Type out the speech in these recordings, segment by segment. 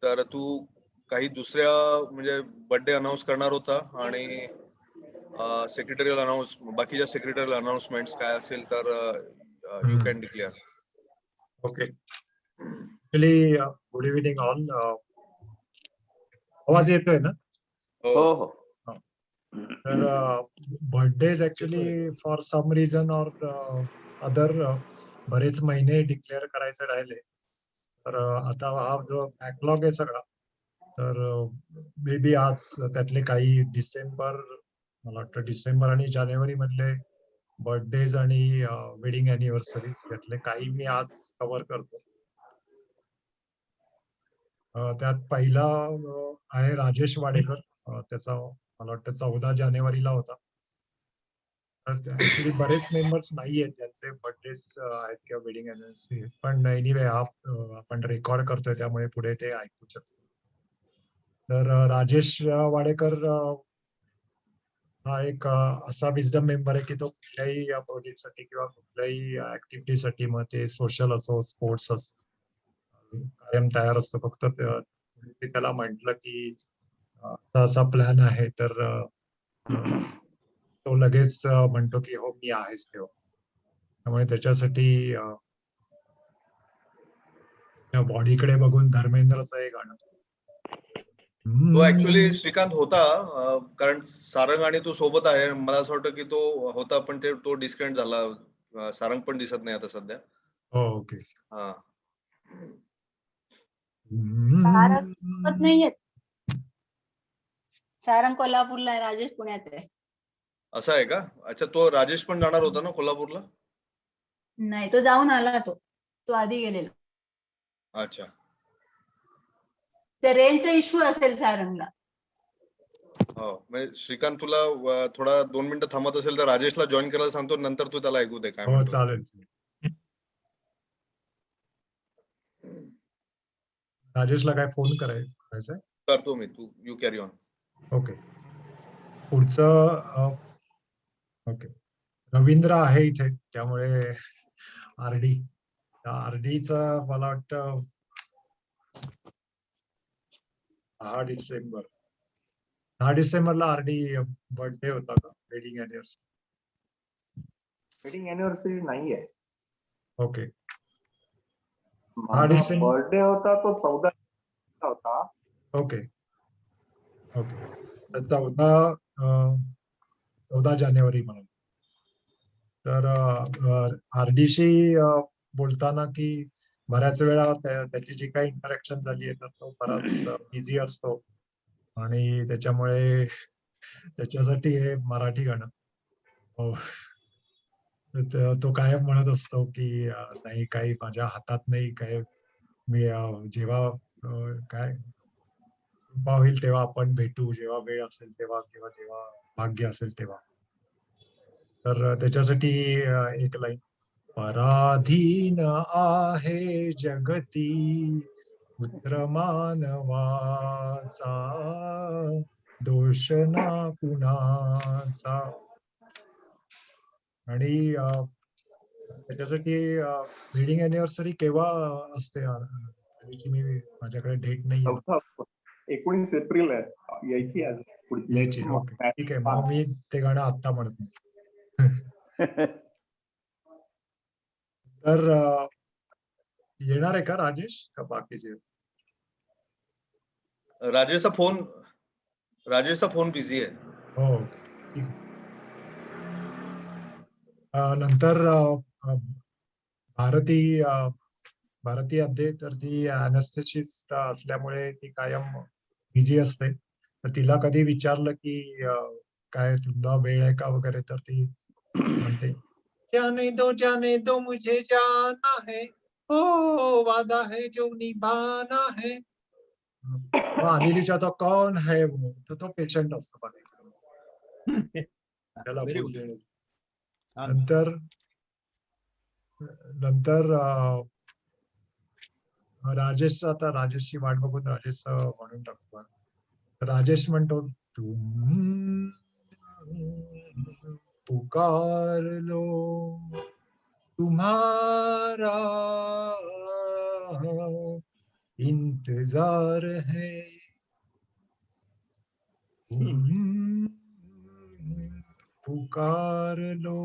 तर तू काही दुसऱ्या म्हणजे बर्थडे अनाउन्स करणार होता आणि सेक्रेटरीयल बाकीच्या सेक्रेटरीयल अनाउन्समेंट्स काय असेल तर you can declare. Okay. Actually good evening all. आवाज येतोय ना? हो हो. तर birthdays actually for some reason or other बरेच महिने डिक्लेअर करायचे राहिले. तर आता हा जो बॅकलॉग आहे सगळा, तर मे बी आज त्यातले काही मला वाटतं डिसेंबर आणि जानेवारी मधले बर्थडेज आणि वेडिंग अॅनिव्हर्सरीज त्यातले काही मी आज कव्हर करतो. त्यात पहिला आहे राजेश वाडेकर. त्याचा मला वाटतं 14 जानेवारीला होता. ऍक्च्युली बरेच मेंबर्स नाही आहेत ज्यांचे बर्थडेज आहेत किंवा वेडिंग अॅनिव्हर्सरी, पण एनिवे आपण रेकॉर्ड करतोय त्यामुळे पुढे ते ऐकू शकतो. तर राजेश वाडेकर हा एक असा विजडम मेंबर आहे की तो कुठल्याही प्रोजेक्टसाठी किंवा कुठल्याही ऍक्टिव्हिटीसाठी, मग ते सोशल असो स्पोर्ट्स असो, कायम तयार असतो. फक्त त्याला म्हटलं की असा प्लॅन आहे तर तो लगेच म्हणतो की हो मी आहेच तेव्हा. त्यामुळे त्याच्यासाठी बॉडीकडे बघून धर्मेंद्रचं एक गाणं. तो ऍक्च्युली श्रीकांत होता, कारण सारंग आणि तो सोबत आहे. मला असं वाटतं की तो होता, पण तो डिस्कनेक्ट झाला. सारंग पण दिसत नाही आता सध्या. हो ओके. हा. नाहीये. सारंग कोल्हापूरला आहे, राजेश पुण्यात आहे. असं आहे का? अच्छा, तो राजेश पण जाणार होता ना कोल्हापूरला? नाही, तो जाऊन आला. तो आधी गेलेला. अच्छा. ते रेंजचा इश्यू असेल सारंगला. हो, म्हणजे श्रीकांत तुला थोडा 2 मिनिटं थांबत असेल तर राजेशला जॉईन करायला सांगतो, नंतर तू त्याला ऐकू दे काय हो म्हणतो. चालेल. राजेशला काय फोन करायचा? करतो मी, तू यू कॅरी ऑन. ओके. पुढचं ओके, रवींद्र आहे इथे, त्यामुळे आरडीच मला वाटतं 10 डिसेंबरला आरडी बर्थडे होता का? Wedding anniversary? वेडिंग अॅनिव्हर्सरी नाहीये. ओके. बर्थडे होता तो 14 होता. ओके. 14 जानेवारी म्हणून. तर आरडीशी बोलताना की बऱ्याच वेळा त्याची जी काही इंटरॅक्शन झाली आहे तर तो बराच बिझी असतो आणि त्याच्यामुळे त्याच्यासाठी हे मराठी गाणं. हो. तो कायम म्हणत असतो की नाही काही माझ्या हातात नाही, काय मी जेव्हा काय होईल तेव्हा आपण भेटू, जेव्हा वेळ असेल तेव्हा किंवा जेव्हा भाग्य असेल तेव्हा. तर त्याच्यासाठी एक लाईन. पराधीन आहे जगती पुत्र मानवाचा, दोष ना कुणाचा. आणि त्याच्यासाठी वेडिंग अॅनिव्हर्सरी केव्हा असते? मी माझ्याकडे डेट नाही. 19 एप्रिल आहे, यायची आज यायची. ओके ठीक आहे, मग मी ते गाणं आत्ता म्हणत नाही. तर येणार आहे का राजेश का बाकीचे? राजेशचा फोन बिझी आहे. हो ठीक आहे. नंतर भारती अध्ये, तर ती अॅनेस्थेसिस्ट असल्यामुळे ती कायम बिझी असते. तर तिला कधी विचारलं की काय तुला वेळ आहे का वगैरे, तर ती म्हणते जाने दो मुझे जाना है, हो वादा है जो निभाना है. अनिलीचा तो कौन है वो, तर तो पेशंट असतो बघा त्याला बोल देणे. नंतर राजेशची वाट बघून राजेश म्हणून टाकतो. राजेश म्हणतो तुम पुकार लो तुम्हारा इंतजार है पुकार लो.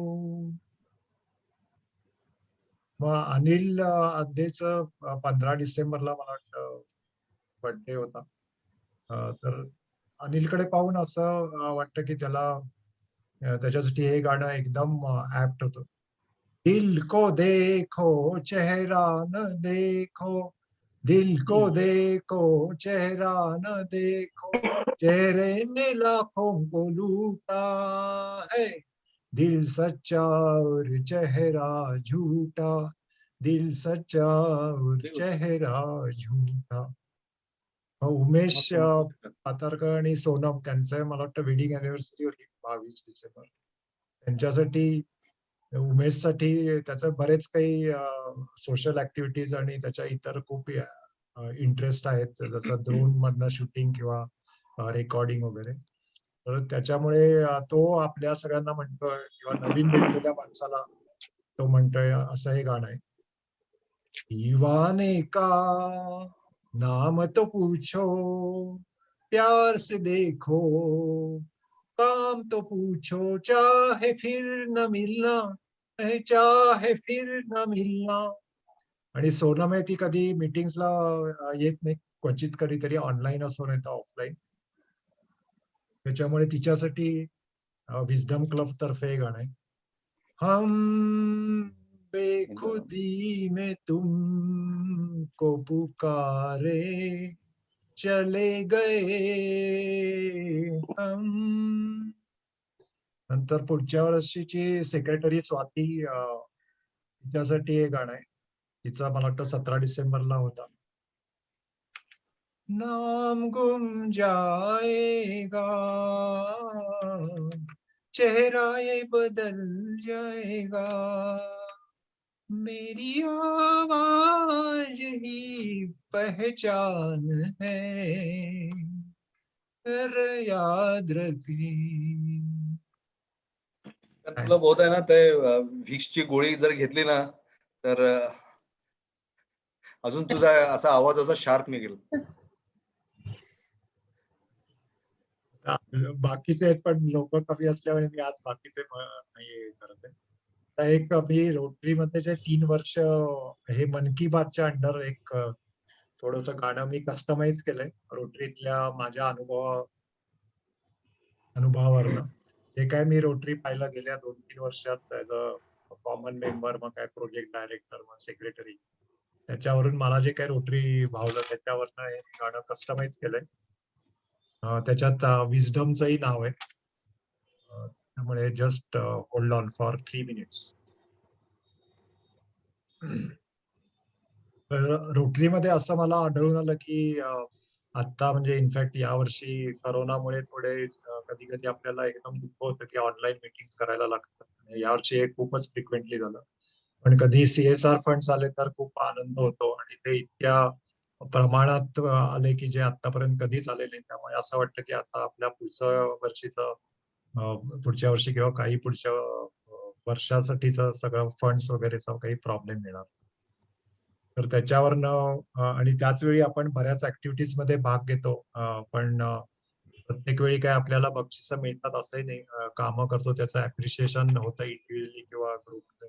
मग अनिल अद्देचं 15 डिसेंबरला मला वाटतं बर्थडे होता. तर अनिलकडे पाहून असं वाटतं की त्याला त्याच्यासाठी हे गाणं एकदम ऍप्ट होतं. दिल को देखो चेहरा न देखो, दिल को देखो चेहरा न देखो, चेहरे ने लाखों को लूटा है, दिल सच्चा और चेहरा झूठा, दिल सच्चा और चेहरा झूठा. उमेश पातारकर आणि सोनम त्यांचं मला वाटतं वेडिंग अॅनिव्हर्सरी होती 22 डिसेंबर. त्यांच्यासाठी उमेशसाठी त्याचं बरेच काही सोशल ऍक्टिव्हिटीज आणि त्याच्या इतर खूप इंटरेस्ट आहेत, जसं ड्रोन मधनं शूटिंग किंवा रेकॉर्डिंग वगैरे. तर त्याच्यामुळे तो आपल्या सगळ्यांना म्हणतोय किंवा नवीन भेटलेल्या माणसाला तो म्हणतोय असं हे गाणं आहे. दीवाने का नाम तो पूछो, प्यार से देखो, काम तो पूछो, चाहे फिर न मिलना, चाहे फिर न मिलना. आणि सोनम आहे ती कधी मीटिंग्सला येत नाही, क्वचित कधीतरी ऑनलाईन असो नाही तर ऑफलाईन. त्याच्यामुळे तिच्यासाठी विजडम क्लब तर्फे हे गाणं आहे. हम बेखुदी में तुमको पुकारे चले गए हम. नंतर पुढच्या वर्षीची सेक्रेटरी स्वाती तिच्यासाठी हे गाणं आहे. तिचा मला वाटतं 17 डिसेंबरला होता. नाम गुम जाएगा, चेहरा ये बदल जाएगा, मेरी आवाज ही पहचान है, तर याद रखी. तुला बहुत आहे ना ते व्हिक्सची गोळी जर घेतली ना तर अजून तुझा असा आवाज असा शार्प निघेल. बाकीचे आहेत पण लोक कमी असल्यामुळे मी आज बाकीचे नाही करत आहे. एक मी रोटरी मध्ये जे 3 वर्ष हे मन की बातच्या अंडर एक थोडस गाणं मी कस्टमाइज केलंय रोटरीतल्या माझ्या अनुभवावरनं. जे काय मी रोटरी पाहिलं गेल्या 2-3 वर्षात ऍज अ कॉमन मेंबर, मग काय प्रोजेक्ट डायरेक्टर, मग सेक्रेटरी, त्याच्यावरून मला जे काय रोटरी भावलं त्याच्यावरनं हे गाणं कस्टमाइज केलंय. त्याच्यात विजडमचंही नाव आहे. त्यामुळे just hold on for 3 minutes. रोटरीमध्ये असं मला आढळून आलं की आता म्हणजे इनफॅक्ट यावर्षी करोनामुळे थोडे कधी कधी आपल्याला एकदम दुःख होतं की ऑनलाईन मीटिंग करायला लागतात. यावर्षी हे खूपच फ्रिक्वेंटली झालं. पण कधी CSR फंड्स आले तर खूप आनंद होतो आणि ते इतक्या प्रमाणात आले की जे आतापर्यंत कधीच आले नाही. त्यामुळे असं वाटतं की आता आपल्या पुढच्या वर्षी किंवा काही पुढच्या वर्षासाठीच सगळं फंड्स वगैरेचा काही प्रॉब्लेम येणार. तर त्याच्यावरनं आणि त्याच वेळी आपण बऱ्याच ऍक्टिव्हिटीज मध्ये भाग घेतो. पण प्रत्येक वेळी काय आपल्याला बक्षिसं मिळतात असंही नाही. कामं करतो त्याचं अप्रिशिएशन होतं इंडिव्हिज्युअली किंवा ग्रुप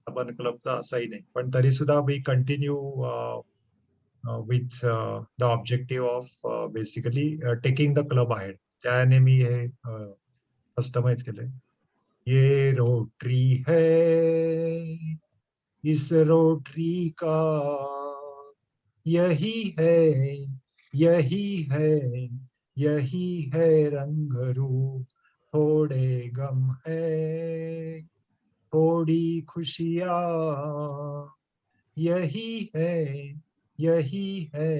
आपण क्लबचं असंही नाही. पण तरी सुद्धा we continue with the objective of basically taking the club आहे. त्याने मी हे कस्टमाइज केलंय. ये रोटरी है, इस रोटरी का यही है, यही है, यही है रंग रूप, थोड़े गम है, थोड़ी खुशियाँ, यही है, यही है,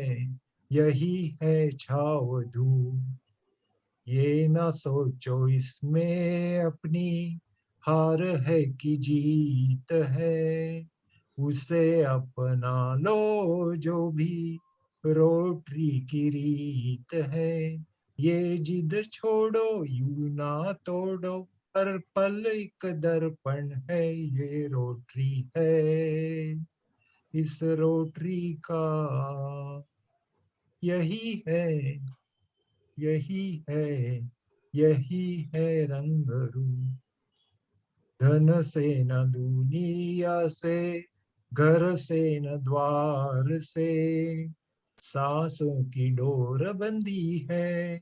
यही है छाव धूप. ये ना सोचो इसमें अपनी हार है कि जीत है, उसे अपना लो जो भी रोटरी की रीत है. ये जिद छोड़ो यूं ना तोड़ो, हर पल एक दर्पण है, ये रोटरी है, इस रोटरी का यही है, यही है, यही है रंग रूप, धन से न दुनिया से, घर से न द्वार से, सांसों की डोर बंधी है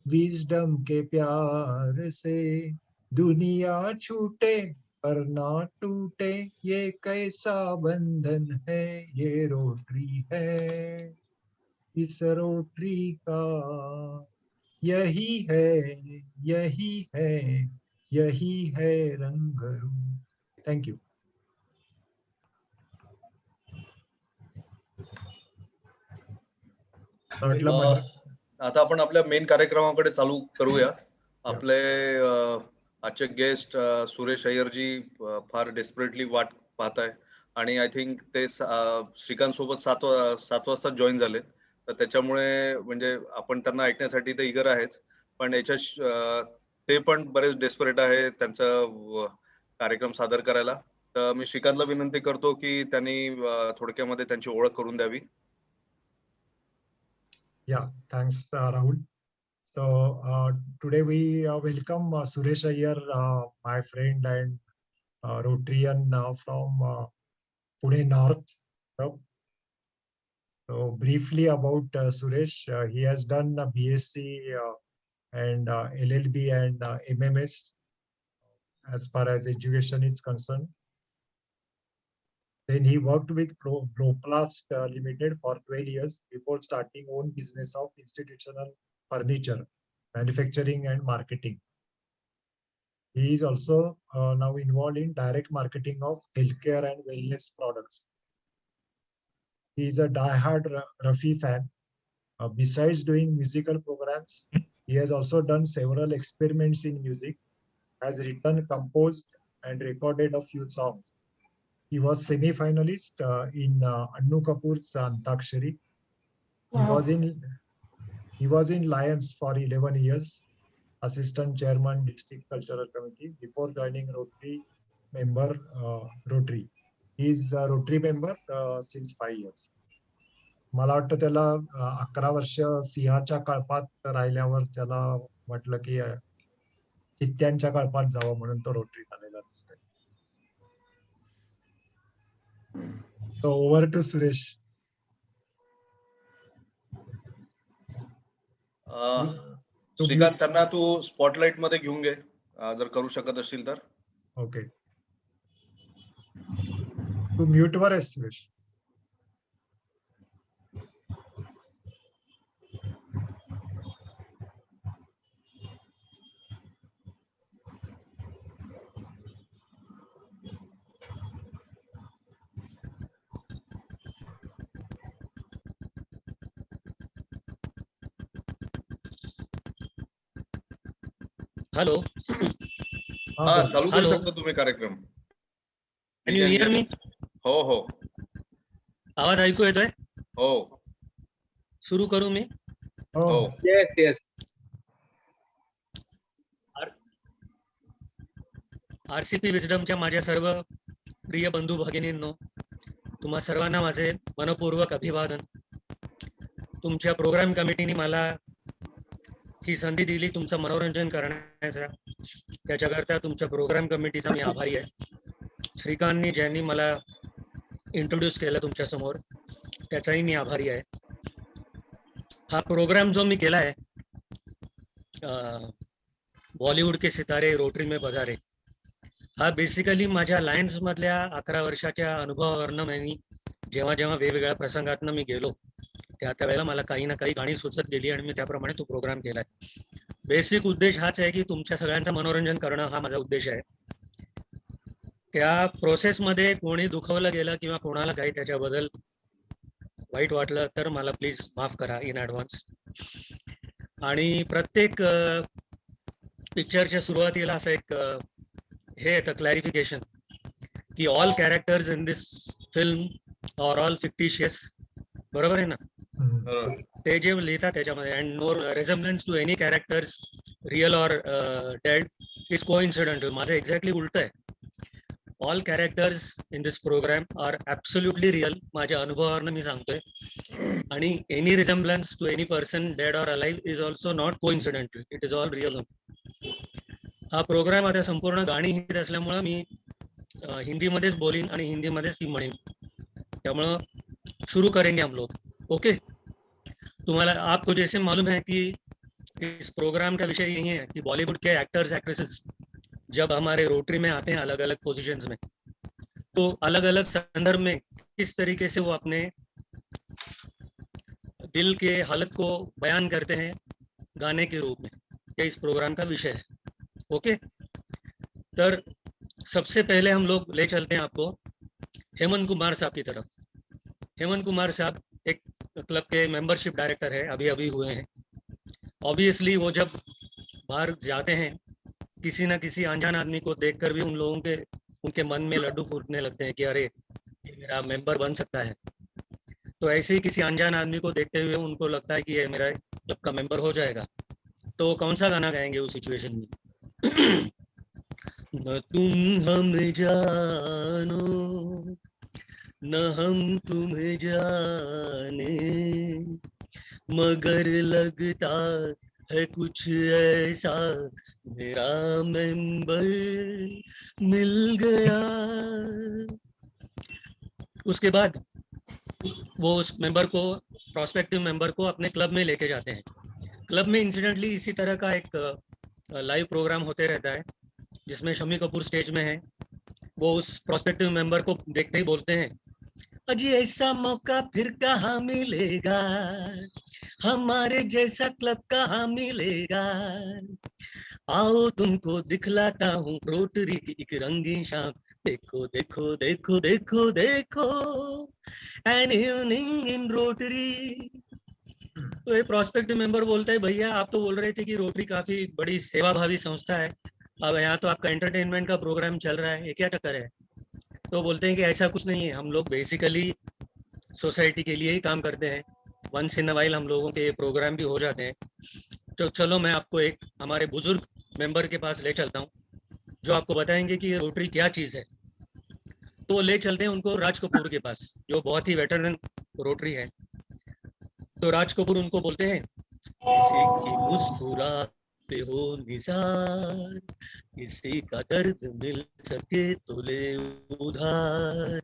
विजडम के प्यार से, दुनिया छूटे पर ना टूटे, ये कैसा बंधन है, ये रोटरी है इस रोटरी का, यही है, यही है, यही है रंग रूप. Thank you. म्हटलं आता आपण आपल्या मेन कार्यक्रमाकडे चालू करूया. आपले आजचे गेस्ट सुरेश अय्यरजी फार डेस्परेटली वाट पाहत आहे आणि आय थिंक ते श्रीकांत सोबत 7 वाजता जॉईन झाले, तर त्याच्यामुळे म्हणजे आपण त्यांना ऐकण्यासाठी ते इगर आहेच, पण याच्या ते पण बरेच डेस्परेट आहे त्यांचा कार्यक्रम सादर करायला. तर मी श्रीकांतला विनंती करतो की त्यांनी थोडक्यामध्ये त्यांची ओळख करून द्यावी. Yeah, thanks, Rahul. So today we welcome Suresh Iyer, my friend and Rotarian from Pune North. So briefly about Suresh, he has done BSc and LLB and MMS as far as education is concerned. Then he worked with Proplast Limited for 12 years before starting own business of institutional furniture manufacturing and marketing. He is also now involved in direct marketing of healthcare and wellness products. He is a die-hard Rafi fan. Besides doing musical programs, he has also done several experiments in music, has written, composed, and recorded a few songs. He was semi-finalist in Annu Kapoor's Antakshari. He was in Lions for 11 years, assistant chairman, district cultural committee, before joining Rotary member Rotary. He is a Rotary member since 5 years. मला वाटतं त्याला 11 वर्ष सिंहाच्या कळपात राहिल्यावर त्याला म्हटलं की चित्त्यांच्या कळपात जावं, म्हणून तो रोटरीत आलेला दिसतोय. So over to Suresh. Shrikant, त्यांना तू स्पॉटलाइट मध्ये घेऊन घे जर करू शकत असशील तर. ओके, तू म्यूट वर आहेस सुरेश. हॅलो, हा चालू करू शकता तुम्ही कार्यक्रम. कॅन यू हिअर मी? हो हो, आवाज ऐकू येतोय? हो, सुरू करू मी? हो, येस येस. आरसीपी विजडमच्या माझ्या सर्व प्रिय बंधू भगिनींनो, तुम्हा सर्वांना माझे मनपूर्वक अभिवादन. तुमच्या प्रोग्राम कमिटीने मला ही संधी दिली तुमचं मनोरंजन करण्याचा, त्याच्याकरता तुमच्या प्रोग्राम कमिटीचा मी आभारी आहे. श्रीकांतनी ज्यांनी मला इंट्रोड्यूस केलं तुमच्या समोर, त्याचाही मी आभारी आहे. हा प्रोग्राम जो मी केला आहे, बॉलिवूड के सितारे रोटरी में पधारे, हा बेसिकली माझ्या लायन्स मधल्या 11 वर्षाच्या अनुभवावरनं मी जेव्हा जेव्हा वेगवेगळ्या प्रसंगातनं मी गेलो, त्यावेळेला मला काही ना काही गाणी सुचत गेली आणि मी त्याप्रमाणे तो प्रोग्राम केलाय. बेसिक उद्देश हाच आहे की तुमच्या सगळ्यांचं मनोरंजन करणं, हा माझा उद्देश आहे. त्या प्रोसेसमध्ये कोणी दुखवलं गेलं किंवा कोणाला काही त्याच्याबद्दल वाईट वाटलं तर मला प्लीज माफ करा इन ॲडव्हान्स. आणि प्रत्येक पिक्चरच्या सुरुवातीला असं एक हे येतं क्लॅरिफिकेशन की all characters in this film are all fictitious. बरोबर आहे ना? ते जे लिहितात त्याच्यामध्ये, and no resemblance to any characters real or dead is coincidental. माझं एक्झॅक्टली उलट आहे. All characters in this programme are absolutely real. माझ्या अनुभवावरनं मी सांगतोय. आणि any resemblance to any person dead or alive is also not coincidental. It is all real. हा programme आता संपूर्ण गाणी हिंदीत असल्यामुळं मी हिंदीमध्येच बोलीन आणि हिंदीमध्येच ती म्हणेन. त्यामुळं शुरू करेंगे हम लोग. ओके. तुम्हाला आपको जैसे मालूम है कि इस प्रोग्राम का विषय यही है कि बॉलीवुड के एक्टर्स एक्ट्रेसेस जब हमारे रोटरी में आते हैं अलग अलग पोजीशंस में, तो अलग अलग संदर्भ में किस तरीके से वो अपने दिल के हालत को बयान करते हैं गाने के रूप में, ये इस प्रोग्राम का विषय है. ओके. तर सबसे पहले हम लोग ले चलते हैं आपको हेमंत कुमार साहब की तरफ. हेमंत कुमार साहब एक क्लब के मेंबरशिप डायरेक्टर है, अभी अभी हुए हैं. ऑब्वियसली वो जब बाहर जाते हैं किसी ना किसी अनजान आदमी को देखकर भी उनके मन में लड्डू फूटने लगते हैं कि अरे ये मेरा मेंबर बन सकता है. तो ऐसे ही किसी अनजान आदमी को देखते हुए उनको लगता है कि ये मेरा क्लब का मेंबर हो जाएगा. तो कौन सा गाना गाएंगे उस सिचुएशन में? न तुम हमें जानो न हम तुम्हें जाने, मगर लगता है कुछ ऐसा मेरा मेंबर मिल गया. उसके बाद वो उस मेंबर को, प्रोस्पेक्टिव मेंबर को अपने क्लब में लेके जाते हैं. क्लब में इंसिडेंटली इसी तरह का एक लाइव प्रोग्राम होते रहता है जिसमें शम्मी कपूर स्टेज में है. वो उस प्रोस्पेक्टिव मेंबर को देखते ही बोलते हैं, अजी ऐसा मौका फिर कहाँ मिलेगा, हमारे जैसा क्लब कहाँ मिलेगा, आओ तुमको दिखलाता हूँ रोटरी की एक रंगीन शाम, देखो देखो देखो देखो देखो एन इवनिंग इन रोटरी. तो ये प्रोस्पेक्टिव मेंबर बोलता है, भैया आप तो बोल रहे थे कि रोटरी काफी बड़ी सेवाभावी संस्था है, अब यहाँ तो आपका एंटरटेनमेंट का प्रोग्राम चल रहा है, ये क्या चक्कर है? तो बोलते हैं कि ऐसा कुछ नहीं है, हम लोग बेसिकली सोसाइटी के लिए ही काम करते हैं. वंस इन अ वाइल हम लोगों के प्रोग्राम भी हो जाते हैं. तो चलो मैं आपको एक हमारे बुजुर्ग मेंबर के पास ले चलता हूँ जो आपको बताएंगे कि ये रोटरी क्या चीज़ है. तो ले चलते हैं उनको राज कपूर के पास जो बहुत ही वेटरन रोटरी है. तो राज कपूर उनको बोलते हैं, किसी की मुस्कुराते हो निसार, किसी का दर्द मिल सके तो ले उधार,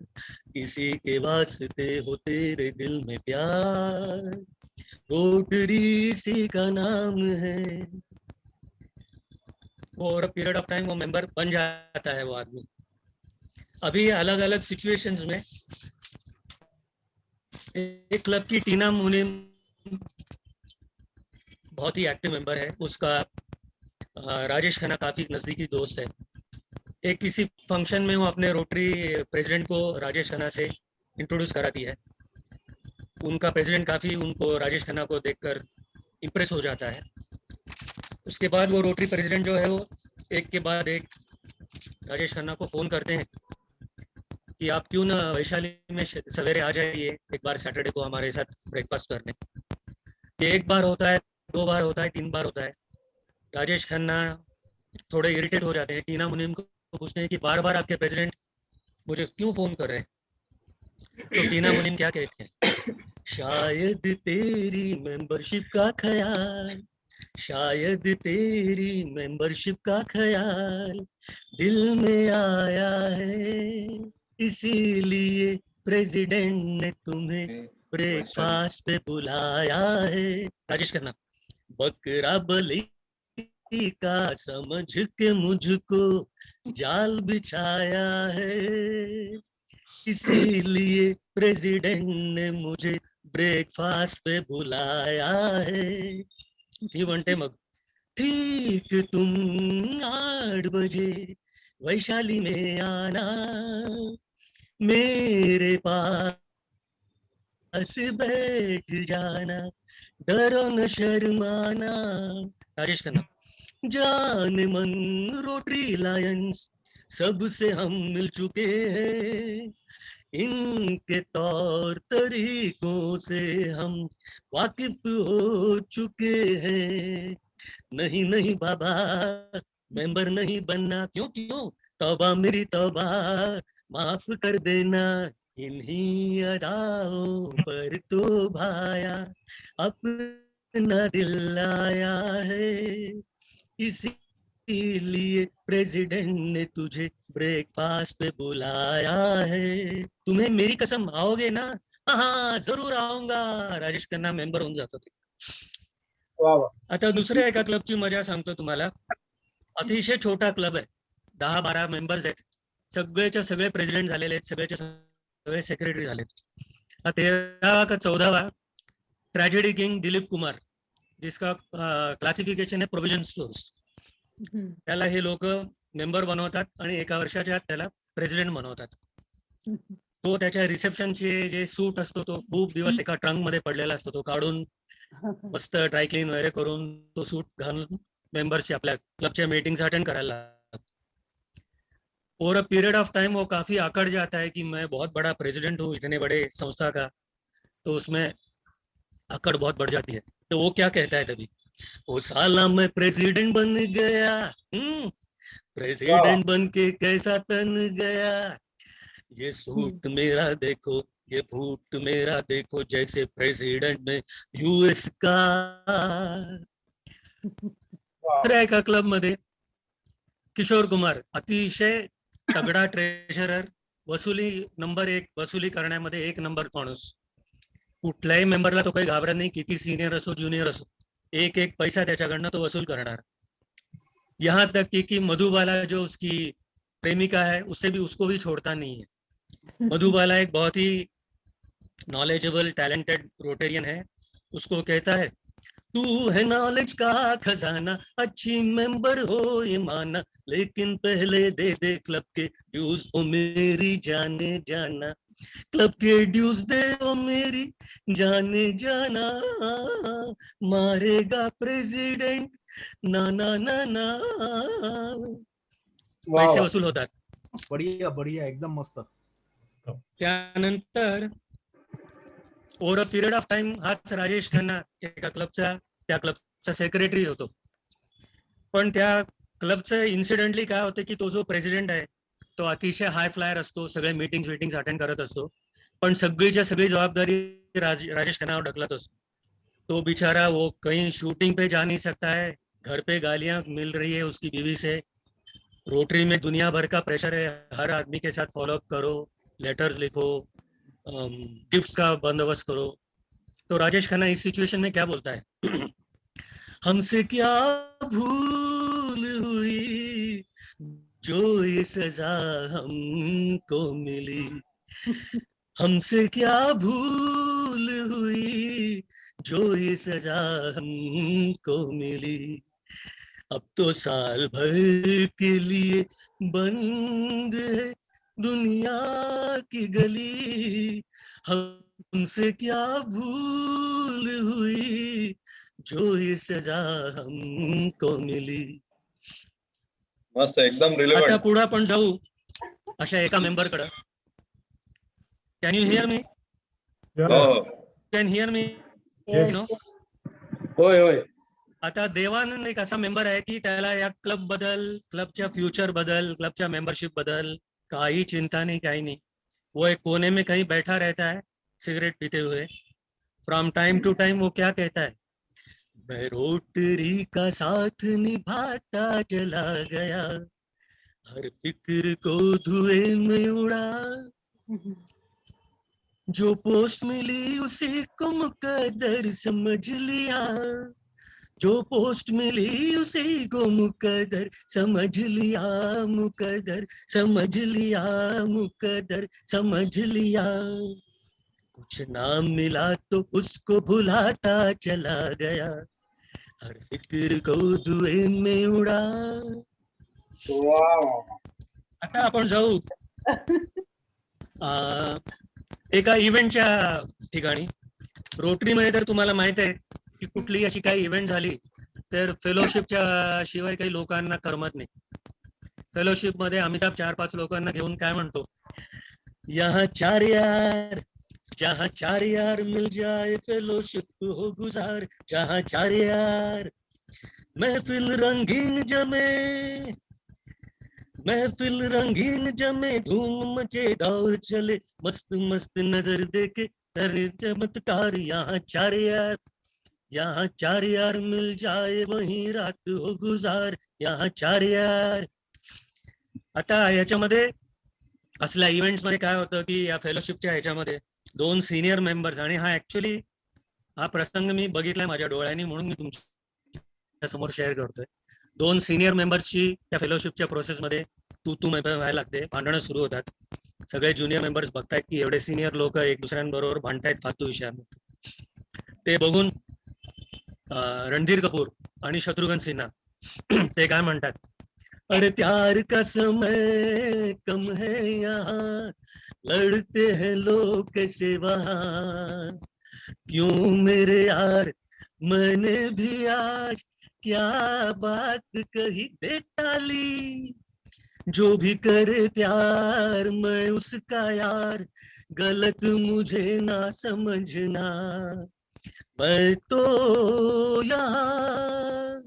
किसी के वास्ते हो तेरे दिल में प्यार, रोटरी इसी का नाम है. Over a period of time वो मेंबर बन जाता है वो आदमी. अभी अलग अलग सिचुएशंस में एक क्लब की टीना मुनीम बहुत ही एक्टिव मेंबर है, उसका राजेश खन्ना काफी नजदीकी दोस्त है. एक किसी फंक्शन में वो अपने रोटरी प्रेसिडेंट को राजेश खन्ना से इंट्रोड्यूस कराती है. उनका प्रेसिडेंट काफी उनको राजेश खन्ना को देखकर इम्प्रेस हो जाता है. उसके बाद वो रोटरी प्रेसिडेंट जो है वो एक के बाद एक राजेश खन्ना को फोन करते हैं कि आप क्यों ना वैशाली में सवेरे आ जाइए एक बार सैटरडे को हमारे साथ ब्रेकफास्ट करने. ये एक बार होता है, 2 बार होता है, 3 बार होता है. राजेश खन्ना थोड़े इरिटेट हो जाते हैं, टीना मुनीम को पूछते हैं कि बार बार आपके प्रेसिडेंट मुझे क्यों फोन कर रहे हैं. तो टीना मुनीम क्या कहते हैं, शायद तेरी मेंबरशिप का ख्याल, शायद तेरी मेंबरशिप का ख्याल दिल में आया है, इसीलिए प्रेसिडेंट ने तुम्हें ब्रेकफास्ट पे बुलाया है. राजेश खन्ना, बकरा बली का समझ के मुझको जाल बिछाया है, इसीलिए प्रेसिडेंट ने मुझे ब्रेकफास्ट पे बुलाया है. ती म्हणते मग, ठीक तुम 8 बजे वैशाली में आना, मेरे पास बैठ जाना, डरो न शर्माना. राजेश खन्ना, जान मन रोटरी लायंस सबसे हम मिल चुके हैं, इनके तौर तरीकों से हम वाकिफ हो चुके हैं. नहीं नहीं बाबा, मेंबर नहीं बनना. क्यों क्यों, तौबा मेरी तौबा, माफ कर देना, इन्हीं अदाओं पर तो भाया अपना दिल आया है, इसीलिए प्रेसिडेंट ने तुझे ब्रेकफास्ट पे बुलाया है. तुम्हें मेरी कसम आओगे ना? हाँ जरूर आऊंगा. राजेश खन्ना मेंबर होऊन जातो ते. वा वा. आता दुसऱ्या एका क्लबची मजा सांगतो तुम्हाला. अतिशय छोटा क्लब आहे, 10-12 मेंबर्स आहेत, सगळेच्या सगळे प्रेसिडेंट झालेले आहेत, सगळेचे सगळे सेक्रेटरी झालेत. 13वा का 14वा ट्रॅजेडी किंग दिलीप कुमार, जिसका क्लासिफिकेशन आहे प्रोव्हिजन स्टोर्स. त्याला हे लोक मेंबर बनवतात आणि एका वर्षाच्या आत त्याला प्रेसिडेंट बनवतात. तो त्याच्या रिसेप्शनचे जे सूट असतो तो खूप दिवस एका ट्रंक मध्ये पडलेला असतो, तो काढून मस्त ड्राय क्लीन वगैरे करून तो सूट घालून मेंबर्स आपल्या क्लब मीटिंग्स अटेंड करायला लागतात. Over a period of time वो काफी आकड़ जाता है कि मैं बहुत बड़ा प्रेसिडेंट हूँ इतने बड़े संस्था का, तो उसमें अकड़ बहुत बढ़ जाती है. तो वो क्या कहता है तभी, ओ साला मैं प्रेसिडेंट बन गया, प्रेसिडेंट बन के कैसा तन गया, ये सूट मेरा देखो, ये बूट मेरा देखो, जैसे प्रेसिडेंट में यूएस का. दुसऱ्या एका क्लब मध्ये किशोर कुमार, अतिशय तगडा ट्रेजरर, वसुली नंबर 1, वसुली करण्यामध्ये 1 नंबर माणूस. कुठल्याही मेंबरला तो काही घाबरत नाही, किती सिनियर असो ज्युनियर असो, एक पैसा त्याच्याकडनं तो वसूल करणार. यहाँ तक कि मधुबाला जो उसकी प्रेमिका है उसको भी छोड़ता नहीं है. मधुबाला एक बहुत ही नॉलेजेबल टैलेंटेड रोटेरियन है. उसको कहता है, तू है नॉलेज का खजाना, अच्छी मेंबर हो ये माना, लेकिन पहले दे दे क्लब के ड्यूज ओ मेरी जाने जाना, क्लब के ड्यूज दे ओ मेरी जाने जाना, मारेगा प्रेसिडेंट ना ना ना ना. पैसे वसूल होतात. बढिया बढिया, एकदम मस्त. त्यानंतर over a period of time हाच राजेश खन्ना एका क्लबचा सेक्रेटरी होतो. पण त्या क्लबचं इन्सिडेंटली काय होतं की तो जो प्रेसिडेंट आहे तो अतिशय हाय फ्लायर असतो, सगळे मीटिंग्स अटेंड करत असतो, पण सगळीच्या सगळी जबाबदारी राजेश खन्नावर ढकलत असतो. तो बेचारा वो कहीं शूटिंग पे जा नहीं सकता है, घर पे गालियां मिल रही है उसकी बीवी से, रोटरी में दुनिया भर का प्रेशर है, हर आदमी के साथ फॉलो अप करो, लेटर्स लिखो, गिफ्ट्स का बंदोबस्त करो. तो राजेश खन्ना इस सिचुएशन में क्या बोलता है, हमसे क्या भूल हुई जो ये सजा हमको मिली, हमसे क्या भूल हुई जो ये सजा हमको मिली, अब तो साल भर के लिए बंद है दुनिया की गली, हमसे क्या भूल हुई जो ये सजा हमको मिली. मस्त, एकदम आता रिलेव्हंट. पुढे आपण जाऊ अशा एका मेंबर कडे. Can you hear me? Can hear me? होय होय. आता देवानंद एक असा मेंबर आहे की त्याला या क्लब बद्दल, क्लबच्या फ्युचर बद्दल, क्लबच्या मेंबरशिप बद्दल काही चिंता नहीं, काही नहीं. वो एक कोने में कहीं बैठा रहता है सिगरेट पीते हुए. फ्रॉम टाइम टू टाइम वो क्या कहता है, मैं रोटरी का साथ निभाता चला गया, हर फिक्र को धुएं में उड़ा, जो पोस्ट मिली उसी को मुकद्दर समझ लिया, जो पोस्ट मिली उसी को मुकद्दर समझ लिया, मुकद्दर समझ लिया, मुकद्दर समझ लिया, कुछ नाम मिला तो उसको भुलाता चला गया, हर फिक्र को धुएं में उड़ा. आता आपण जाऊ एका इव्हेंटच्या ठिकाणी. रोटरीमध्ये तर तुम्हाला माहित आहे की कुठली अशी काही इव्हेंट झाली तर फेलोशिपच्या शिवाय काही लोकांना करमत नाही. फेलोशिप मध्ये अमिताभ 4-5 लोकांना घेऊन काय म्हणतो, यहाँ 4 यार, जहाँ 4 यार मिल जाए फेलोशिप हो गुजार, जहाँ 4 यार महफिल रंगीन जमे, महफिल रंगीन जमे धूम मचे दौर चले मस्त मस्त नजर देके करे चमत्कार यहाँ चार यार मिल जाए वहीं रात हो गुजार यहाँ चार यार. आता याच्यामध्ये असल्या इव्हेंट्स मध्ये काय होतं की या फेलोशिपच्या ह्याच्यामध्ये 2 सिनियर मेंबर्स, आणि हा ऍक्च्युली हा प्रसंग मी बघितलाय माझ्या डोळ्यांनी म्हणून मी तुमच्या समोर शेअर करतोय. 2 सिनियर मेंबर्सची त्या फेलोशिपच्या प्रोसेसमध्ये तू व्हायला लागते, भांडणं सुरू होतात. सगळे ज्युनियर मेंबर्स बघतायत की एवढे सिनियर लोक एक दुसऱ्यांबरोबर भांडतायत फालतू विषयावर. ते बघून रणधीर कपूर आणि शत्रुघ्न सिन्हा ते काय म्हणतात, अरे प्यार का समय कम है यहाँ लड़ते हैं लोग कैसे वहाँ क्यों मेरे यार मैंने भी आज क्या बात कही दे डाली जो भी करे प्यार मैं उसका यार गलत मुझे ना समझना मैं तो यहाँ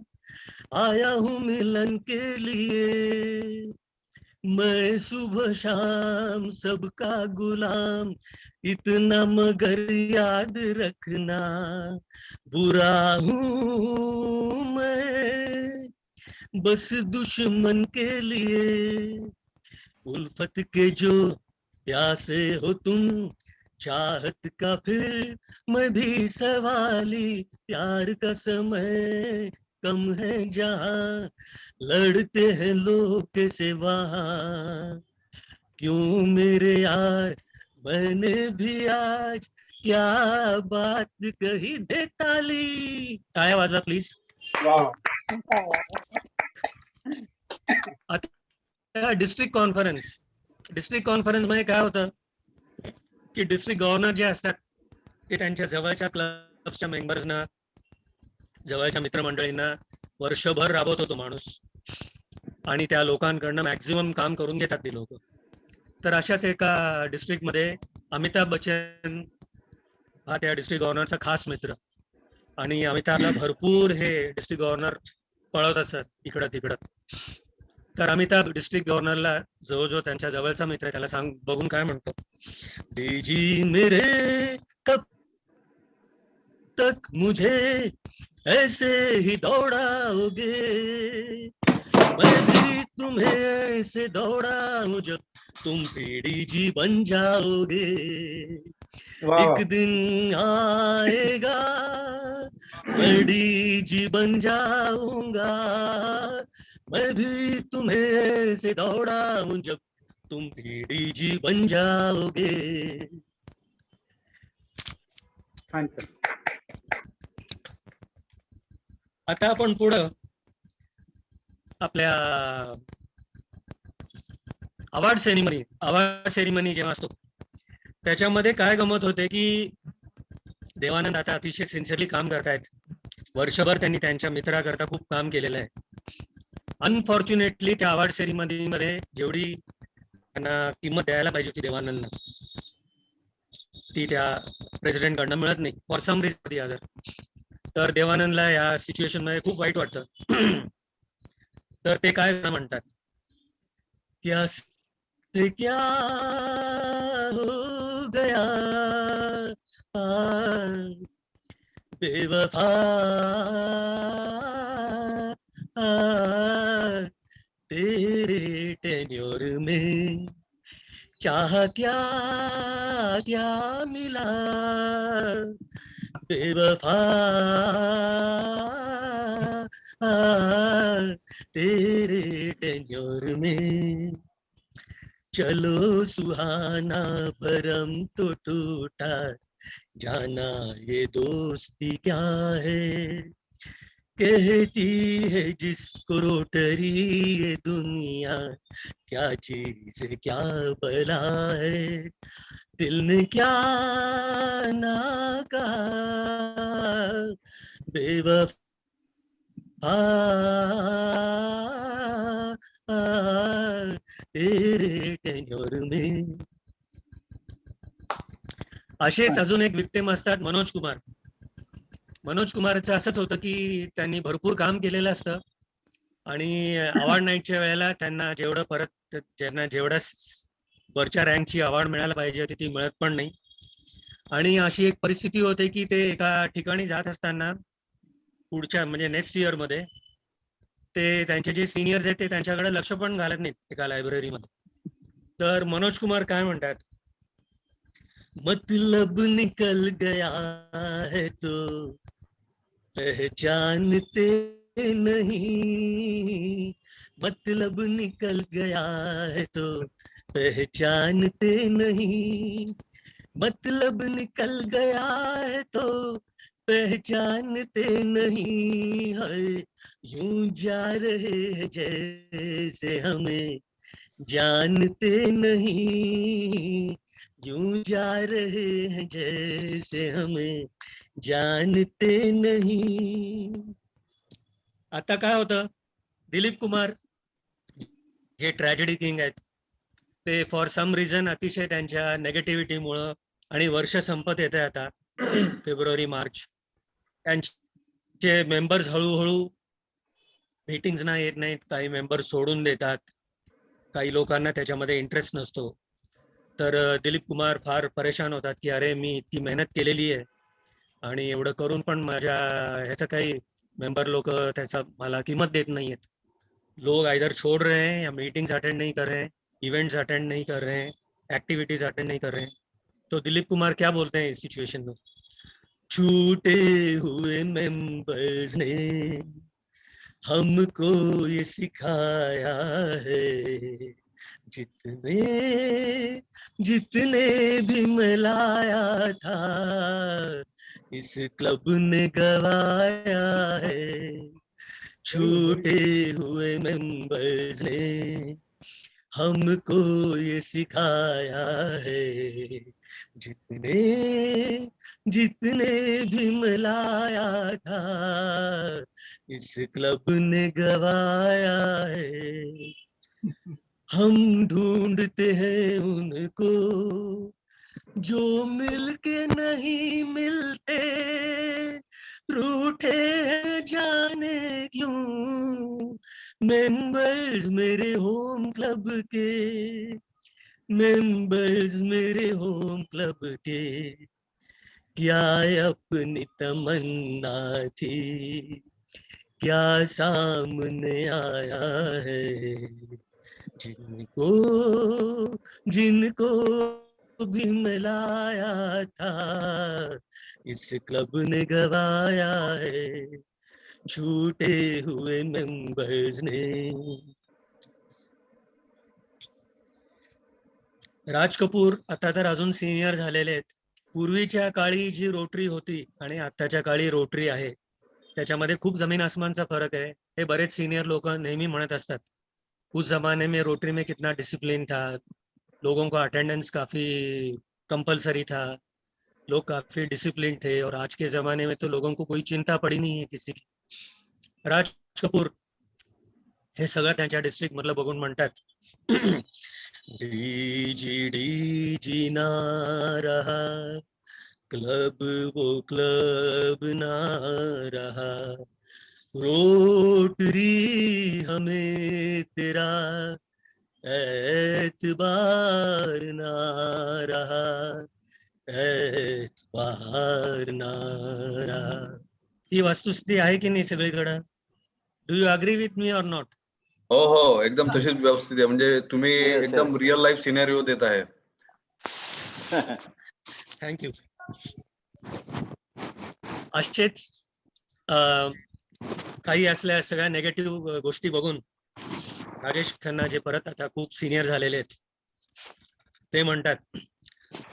आया हूँ मिलन के लिए मैं सुबह शाम सबका गुलाम इतना मगर याद रखना बुरा हूँ मैं बस दुश्मन के लिए उल्फत के जो प्यासे हो तुम चाहत का फिर मैं भी सवाली प्यार का समय कम है जहाँ लड़ते हैं लोग कैसे वहाँ क्यों मेरे यार मैंने भी आज क्या बात कही दे ताली. टाळ्या वाजवा प्लीज. आता डिस्ट्रिक्ट कॉन्फरन्स मध्ये काय होतं की डिस्ट्रिक्ट गव्हर्नर जे असतात ते त्यांच्या जवळच्या क्लब्सच्या मेंबर्सना, जवळच्या मित्रमंडळींना वर्षभर राबवत होतो माणूस, आणि त्या लोकांकडनं मॅक्झिमम काम करून घेतात ती लोक. तर अशाच एका डिस्ट्रिक्ट मध्ये अमिताभ बच्चन हा त्या डिस्ट्रिक्ट गव्हर्नरचा खास मित्र, आणि अमिताभला भरपूर हे डिस्ट्रिक्ट गव्हर्नर पळवत असत इकडं तिकडं. तर अमिताभ डिस्ट्रिक्ट गव्हर्नरला जो त्यांच्या जवळचा मित्र आहे त्याला बघून काय म्हणतो, दीजी मेरे कब तक मुझे ऐसे ही दौड़ाओगे मैं भी तुम्हें ऐसे दौड़ाऊं जब तुम पीडीजी बन जाओगे एक दिन आएगा मैं डीजी बन जाऊंगा मैं भी तुम्हें ऐसे दौड़ाऊं जब तुम पीडीजी बन जाओगे. आता आपण पुढं आपल्या अवॉर्ड सेरेमनी जेव्हा असतो त्याच्यामध्ये काय गमत होते की देवानंद आता अतिशय सिन्सिअरली काम करतायत. वर्षभर त्यांनी त्यांच्या मित्राकरता खूप काम केलेलं आहे. अनफॉर्च्युनेटली त्या अवॉर्ड सेरेमनी मध्ये जेवढी त्यांना किंमत द्यायला पाहिजे होती देवानंदला ती त्या प्रेसिडेंट कडनं मिळत नाही फॉर सम रिझन अदर. तर देवानंदला या सिच्युएशन मध्ये खूप वाईट वाटतं. तर ते काय म्हणतात, क्या से क्या हो गया बेवफा तेरे टेन्योर में चाह क्या क्या मिला बेवफा तेरे टेन्योर में चलो सुहाना भरम तो टूटा जाना ये दोस्ती क्या है कहती है जिसको रोटरी ये दुनिया क्या चीज क्या भला है दिल ने क्या ना कहा बेवफा तेरे टेन्योर में. असेच अजून एक विक्टिम असतात मनोज कुमार. मनोज कुमारचं असंच होतं की त्यांनी भरपूर काम केलेलं असतं आणि अवॉर्ड नाईटच्या वेळेला त्यांना जेवढ्या वरच्या रँकची अवॉर्ड मिळायला पाहिजे होती ती मिळत पण नाही. आणि अशी एक परिस्थिती होते की ते एका ठिकाणी जात असताना पुढच्या म्हणजे नेक्स्ट इयर मध्ये ते त्यांचे जे सिनियर्स आहेत ते त्यांच्याकडे लक्ष पण घालत नाहीत एका लायब्ररीमध्ये. तर मनोज कुमार काय म्हणतात, मतलब निकल गया है तो पहचानते नहीं, मतलब निकल गया है तो पहचानते नहीं, मतलब निकल गया है तो पहचानते नहीं है, यूं जा रहे हैं जैसे हमें जानते नहीं, यूं जा रहे हैं जैसे हमें जानते नहीं. आता काय होतं, दिलीप कुमार जे ट्रॅजेडी किंग आहेत ते फॉर सम रिझन अतिशय त्यांच्या नेगेटिव्हिटीमुळं आणि वर्ष संपत येते आता फेब्रुवारी मार्च, त्यांचे मेंबर्स हळूहळू मीटिंग्सना येत नाहीत, काही मेंबर्स सोडून देतात, काही लोकांना त्याच्यामध्ये इंटरेस्ट नसतो. तर दिलीप कुमार फार परेशान होतात की अरे मी इतकी मेहनत केलेली आहे आणि एवढं करून पण माझ्या ह्याचं काही मेंबर लोक त्याचा मला किंमत देत नाहीयेत. लोग इधर छोड़ रहे हैं या मीटिंग्स अटेंड नहीं कर रहे हैं, इवेंट्स अटेंड नहीं कर रहे हैं, एक्टिविटीज अटेंड नहीं कर रहे हैं. तो दिलीप कुमार क्या बोलते हैं इस सिचुएशन में, छूटे हुए मेंबर्स ने हमको ये सिखाया है, जितने जितने भी मिलाया था इस क्लब ने गवाया है, छूटे हुए मेंबर्स ने हमको ये सिखाया है, जितने जितने भी मिलाया था इस क्लब ने गवाया है, हम ढूंढते हैं उनको जो मिलके नहीं मिलते, रूठे हैं जाने क्यों मेंबर्स मेरे होम क्लब के, मेंबर्स मेरे होम क्लब के, क्या अपनी तमन्ना थी क्या सामने आया है, जिनको जिनको भी मिलाया था इस क्लब ने गवाया है, छूटे हुए मेंबर्स ने. राज कपूर आता तर अजून सिनियर झालेले आहेत. पूर्वीच्या काळी जी रोटरी होती आणि आताच्या काळी रोटरी आहे त्याच्यामध्ये खूप जमीन आसमानचा फरक है. हे बरेच सीनियर लोग नेहमी म्हणत असतात. उस जमाने में रोटरी में कितना डिसिप्लिन था, लोगों का अटेंडेंस काफी कंपलसरी था, लोग काफी डिसिप्लिन थे, और आज के जमाने में तो लोगों को कोई चिंता पड़ी नहीं है किसी की. राज कपूर हे सगळं त्यांच्या डिस्ट्रिक्ट मधलं बघून म्हणतात डीजी ना रहा, क्लब वो क्लब ना रहा, रोटरी हमें तेरा एतबार ना रहा, एतबार ना रहा. ही वस्तुस्थिती आहे की नाही सगळीकडे? Do you agree with me और नॉट? हो हो, एकदम तशीच व्यवस्थित आहे. म्हणजे तुम्ही Yes, एकदम yes. रिअल लाईफ सिनेरिओ देत आहे. थँक्यू. असेच काही असल्या सगळ्या नेगेटिव्ह गोष्टी बघून राजेश खन्ना जे परत आता खूप सिनियर झालेले आहेत ते म्हणतात,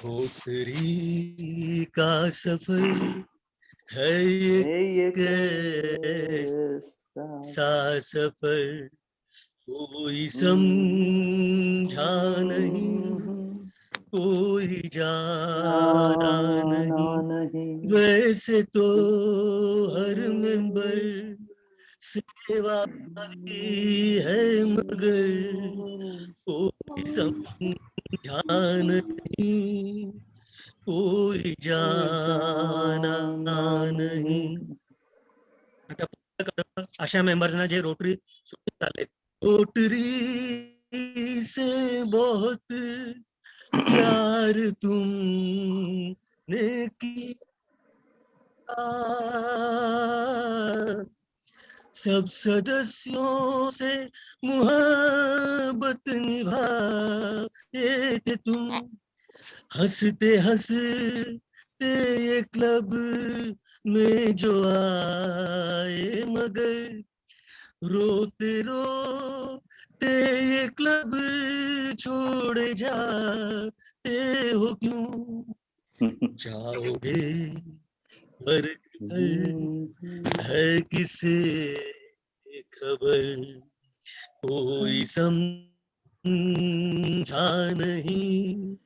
रोटरी का सफर है ये सा सफर, कोई समझा नहीं, कोई जाना नहीं, वैसे तो हर मेंबर सेवा भी है मगर कोई समझा नहीं, कोई जाना नहीं. आता अशा मेंबर्सना जे रोटरी चालले, रोटरी से बहुत प्यार तुमने किया, सब सदस्यों से मोहब्बत निभाते थे तुम, हंसते हंसते ये क्लब में जो आए, मगर रोते रोते ये क्लब छोड़ जाते हो क्यों, जाओगे पर है किसे खबर, कोई समझा नहीं,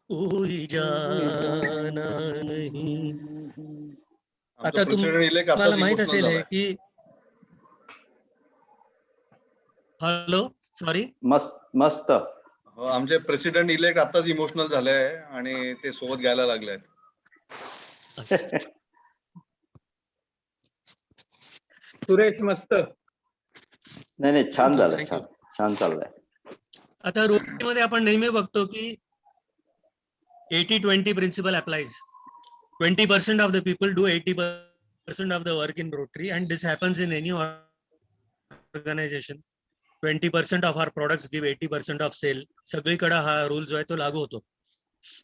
कोई जाना नहीं. आता प्रेसिडेंट इलेक्ट तुम्हाला आताच माहित इमोशनल असेल झालाय. की हॅलो सॉरी मस्त हो, आमचे प्रेसिडेंट इलेक्ट आताच इमोशनल झाले आहे आणि ते सोबत गायला लागले आहेत. सुरेश मस्त. नाही छान Thank you, झालं, thank you. छान चाललंय. आता रोटरीमध्ये आपण नेहमी बघतो की 80-20 principal applies. 20% of the people do 80% of the work in Rotary, and this happens in any organization. 20% of our products give 80% of sale. सगळीकडे हा रूल जो आहे तो लागू होतो.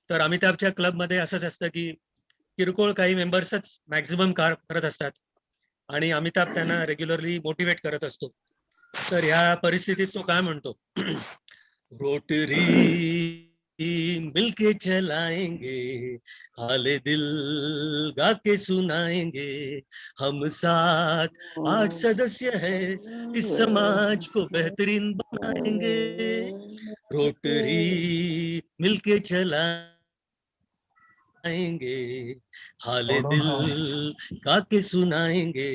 तर अमिताभच्या क्लबमध्ये असंच असतं की किरकोळ काही मेंबर्सच मॅक्झिमम करत असतात आणि अमिताभ त्यांना रेग्युलरली मोटिवेट करत असतो. तर ह्या परिस्थितीत तो काय म्हणतो, रोटरी मिलके चलाएंगे, हाले दिल गा के सुनाएंगे, हम 7-8 सदस्य हैं, इस समाज को बेहतरीन बनाएंगे, रोटरी मिलके चलाएंगे, हाले दिल गा के सुनाएंगे,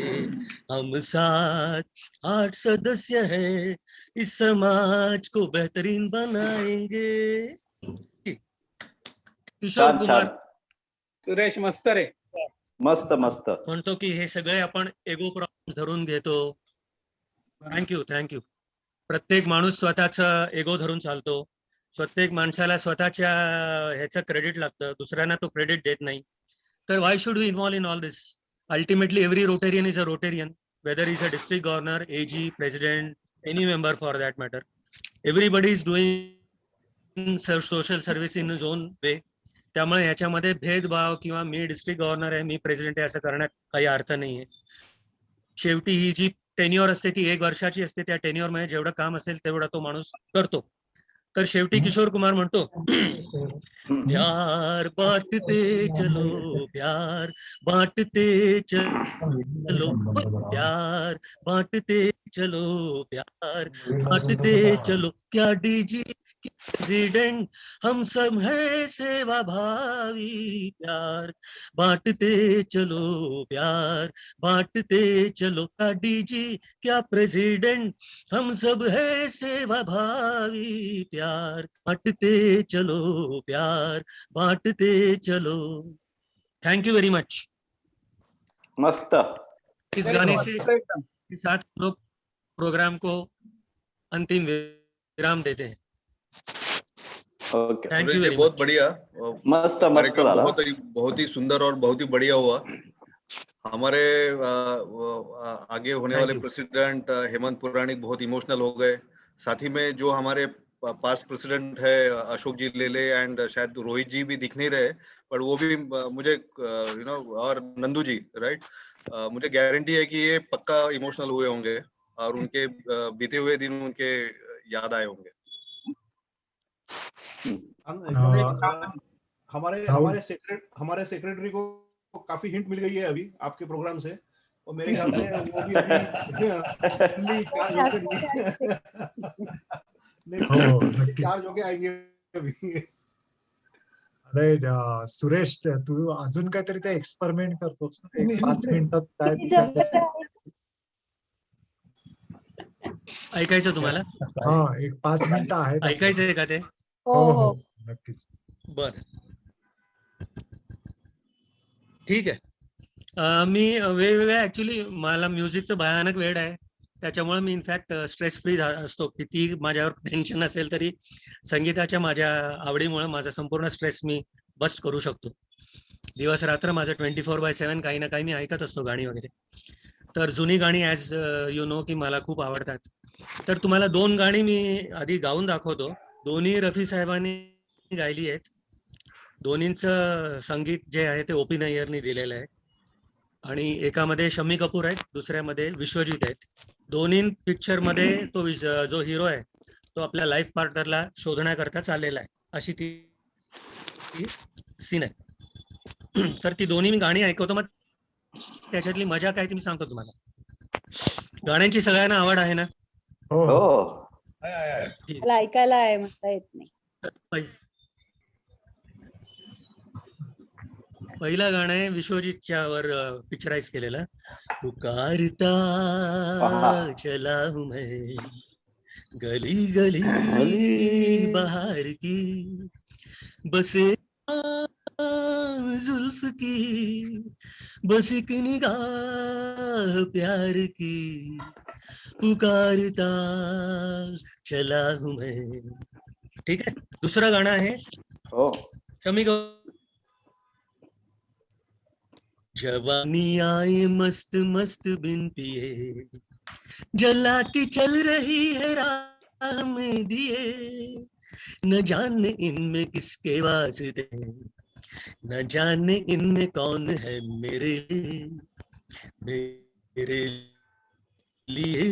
हम 7-8 सदस्य हैं, इस समाज को बेहतरीन बनाएंगे. किशोर छान कुमार सुरेश मस्त रे. मस्त म्हणतो की हे सगळे आपण एगो प्रॉब्लेम धरून घेतो. थँक्यू. प्रत्येक माणूस स्वतःचा एगो धरून चालतो. प्रत्येक माणसाला स्वतःच्या ह्याचं क्रेडिट लागतं, दुसऱ्यांना तो क्रेडिट देत नाही. तर why should we involve in all this? Ultimately every Rotarian is a Rotarian, whether is a district governor, AG, president, any member for that matter. Everybody is doing social service in zone way. त्यामुळे ह्याच्यामध्ये भेदभाव किंवा मी district governor आहे, मी president आहे असं करण्यात काही अर्थ नाहीये. शेवटी ही जी टेन्युअर असते ती 1 वर्षाची असते. त्या टेन्युअर मध्ये जेवढं काम असेल तेवढा तो माणूस करतो. तर शेवटी किशोर कुमार म्हणतो, प्यार बांटते चलो, प्यार बांटते चलो, प्यार बांटते चलो, प्यार बांटते चलो, क्या डीजी प्रेसिडेंट हम सब है सेवा भावी, प्यार बांटते चलो, प्यार बांटते चलो, क्या डीजी क्या प्रेसिडेंट हम सब है सेवा भावी, प्यार बांटते चलो, प्यार बांटते चलो. Thank you very much. मस्त. इस गाने से मस्त एकदम. के साथ लोग प्रोग्राम को अंतिम विराम देते हैं. Okay. Thank Suresh you ji very बहुत मच. बढ़िया. मस्त कार्यक्रम झाला. बहुत ही सुंदर और बहुत ही बढ़िया हुआ. हमारे आगे होने Thank वाले you. प्रेसिडेंट हेमंत पुराणिक बहुत इमोशनल हो गए. साथ ही में जो हमारे पास्ट प्रेसिडेंट है अशोक जी लेले एंड शायद रोहित जी भी दिख नहीं रहे, पर वो भी मुझे और नंदू जी राइट, मुझे गारंटी है कि ये पक्का इमोशनल हुए होंगे और उनके बीते हुए दिन उनके याद आए होंगे. हमारे सेक्रेटरी को काफी हिंट मिल गई है अभी आपके प्रोग्राम से, और मेरे ख्याल से वो भी अभी चार्ज होके आएंगे अभी. अरे सुरेश, तू अजून काहीतरी ते एक्सपेरिमेंट करतोस ना, 5 मिनिटात काय ऐकायचं तुम्हाला? हा, 5 मिनिटं आहेत. ऐकायचंय का ते? हो नक्कीच. बर, ठीक आहे. मी वेगवेगळ्या ऍक्च्युली मला म्युझिकचं भयानक वेड आहे. त्याच्यामुळे मी इनफॅक्ट स्ट्रेस फ्री असतो. किती माझ्यावर टेन्शन असेल तरी संगीताच्या माझ्या आवडीमुळे माझा संपूर्ण स्ट्रेस मी बस्ट करू शकतो. दिवस रात्र माझं 24/7 काही ना काही मी ऐकत असतो गाणी वगैरे. तर जुनी गाणी ॲज यू नो की मला खूप आवडतात. तर तुम्हाला 2 गाणी मी आधी गाऊन दाखवतो. दोन्ही रफी साहेबांनी गायली आहेत. दोन्हींचं संगीत जे आहे ते ओ.पी. नय्यरनी दिलेलं आहे आणि एकामध्ये शम्मी कपूर आहेत, दुसऱ्यामध्ये विश्वजित आहेत. दोन्ही पिक्चर मध्ये तो जो हिरो आहे तो आपल्या लाईफ पार्टनरला शोधण्याकरता चाललेला आहे, अशी ती सीन आहे. तर ती दोन्ही मी गाणी ऐकवतो. मग त्याच्यातली मजा काय ती मी सांगतो तुम्हाला. गाण्यांची सगळ्यांना आवड आहे ना? हो हो ठीक मला ऐकायला आहे, म्हणता येत नाही. आहे. पहिलं गाणं आहे विश्वजितच्या वर पिक्चराइज केलेलं. पुकारता आहा. चला हूं मैं गली गली गली. बहार की बसे जुल्फ की बस एक निगाह प्यार की पुकारता चला हूं मैं. ठीक आहे. दुसरं गाणं आहे हो शम्मी कपूर. जवानी आए मस्त मस्त बिन पिए जलाती चल रही है राह में दिए न जाने इनमें किसके वास्ते न जाने इनमें कौन है मेरे लिए मेरे लिए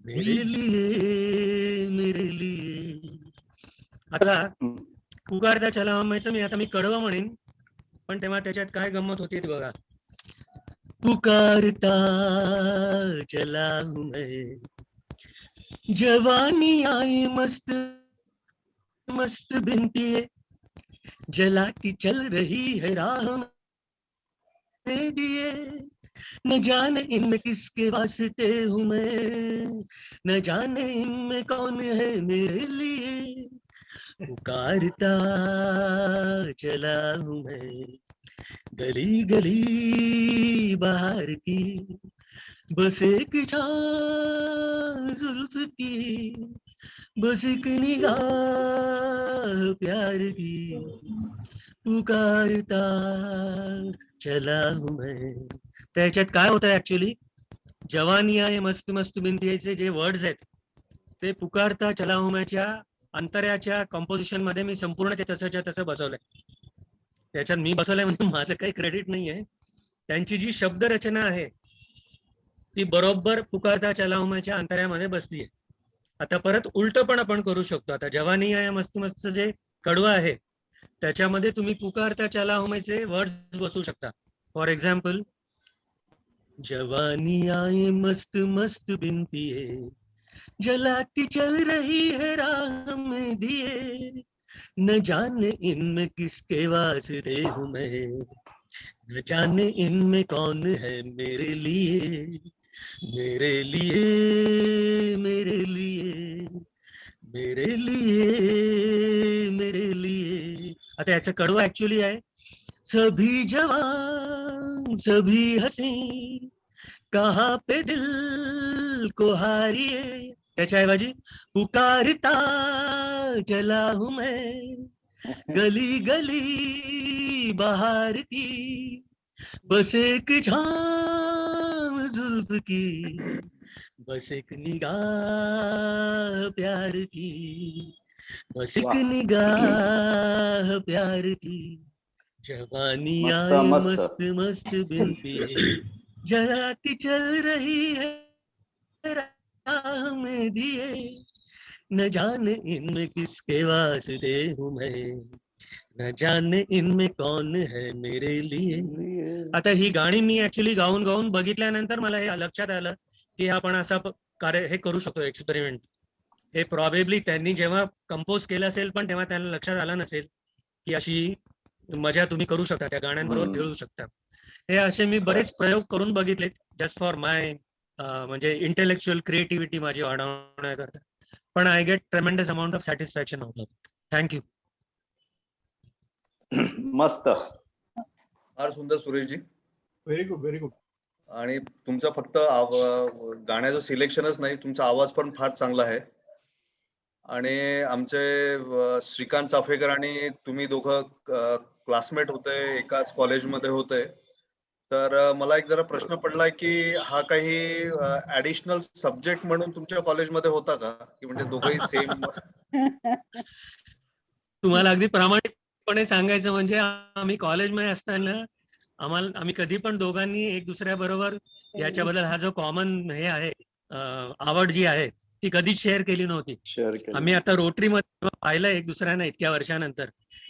मेरे लिए मेरे लिए. आता पुकारता चला म्हणायचं मी कडवं म्हणेन, पण तेव्हा त्याच्यात काय गंमत होती ती बघा. पुकारता चला हूं मैं जवानी आई मस्त मस्त बिन पिए जलाती चल रही है राह में दिए न जाने इनमें किसके वास्ते हूं मैं न जाने इनमें कौन है मेरे लिए पुकारता चला हूं मैं गली गली बहार की बस एक जुल्फ की बस एक निगाह प्यार की पुकारता चला हूं मैं. त्याच्यात काय होतं ऍक्च्युली, जवानी आहे मस्त मस्त बिनतीचे जे वर्ड्स आहेत ते पुकारता चला हूं मैच्या अंतर्याच्या कंपोजिशन मध्ये मी संपूर्ण ते तसंच्या तसं बसवलंय. त्याच्यात मी बसवलंय म्हणजे माझं काही क्रेडिट नाहीये. त्यांची जी शब्द रचना आहे ती बरोबर पुकारता चला हूं मैच्या अंतर्यामध्ये बसलीये. आता परत उलट पण आपण करू शकतो. आता जवानी आहे मस्त मस्त जे कडवं आहे त्याच्यामध्ये तुम्ही पुकारता चला हूं मैचे वर्ड्स बसवू शकता. फॉर एक्झाम्पल, जवानी आए मस्त मस्त बिन पिए जलाती चल रही है राह में दिए न जाने इनमें किसके वास्ते हूं मैं न जाने इनमें कौन है मेरे लिए मेरे लिए मेरे लिए मेरे लिए मेरे लिए. आता याचं कडवं ऍक्च्युली आहे, सभी जवान सभी हसी कहाँ पे दिल को हारिए. त्याच्याऐवजी पुकारता चला हूं मैं गली गली बहार की बस एक झाम जुल्फ की बस एक निगाह प्यार की बस एक वाह. निगाह प्यार की जवानी मस्त, आए मस्त. मस्त मस्त बिन पिए जलाती चल रही है राह में दिए न जाने इनमें किसके वास्ते हूं मैं न जाने इनमें कौन है मेरे लिए. आता ही गाणी मी ऍक्च्युली गाऊन गाऊन बघितल्यानंतर मला हे लक्षात आलं की आपण असा कार्य हे करू शकतो, एक्सपेरिमेंट. हे प्रॉबेबली त्यांनी जेव्हा कंपोज केलं असेल पण तेव्हा त्यांना लक्षात आलं नसेल की अशी मजा तुम्ही करू शकता, त्या गाण्यांबरोबर खेळू शकता. हे असे मी बरेच प्रयोग करून बघितलेत जस्ट फॉर माय म्हणजे इंटेलेक्च्युअल क्रिएटिव्हिटी माझी वाढवण्याकरता. पण I get tremendous amount of satisfaction out of it. Thank you. मस्त. फार सुंदर Sureshji. Very good, very good. आणि तुमचं फक्त गाण्याचं सिलेक्शनच नाही, तुमचा आवाज पण फार चांगला आहे. आणि आमचे श्रीकांत चाफेकर आणि तुम्ही दोघं क्लासमेट होते, एकाच कॉलेजमध्ये होते. तर मला एक जरा प्रश्न पडलाय की हा काही ऍडिशनल सब्जेक्ट म्हणून तुमच्या कॉलेजमध्ये होता का, की म्हणजे दोघंही सेम? तुम्हाला अगदी प्रामाणिकपणे सांगायचं म्हणजे आम्ही कॉलेजमध्ये असताना आम्ही कधी पण दोघांनी एक दुसऱ्याबरोबर याच्याबद्दल हा जो कॉमन हे आहे आवड जी आहे ती कधीच शेअर केली नव्हती. आम्ही आता रोटरीमध्ये पाहिलं एक दुसऱ्यांना इतक्या वर्षानंतर,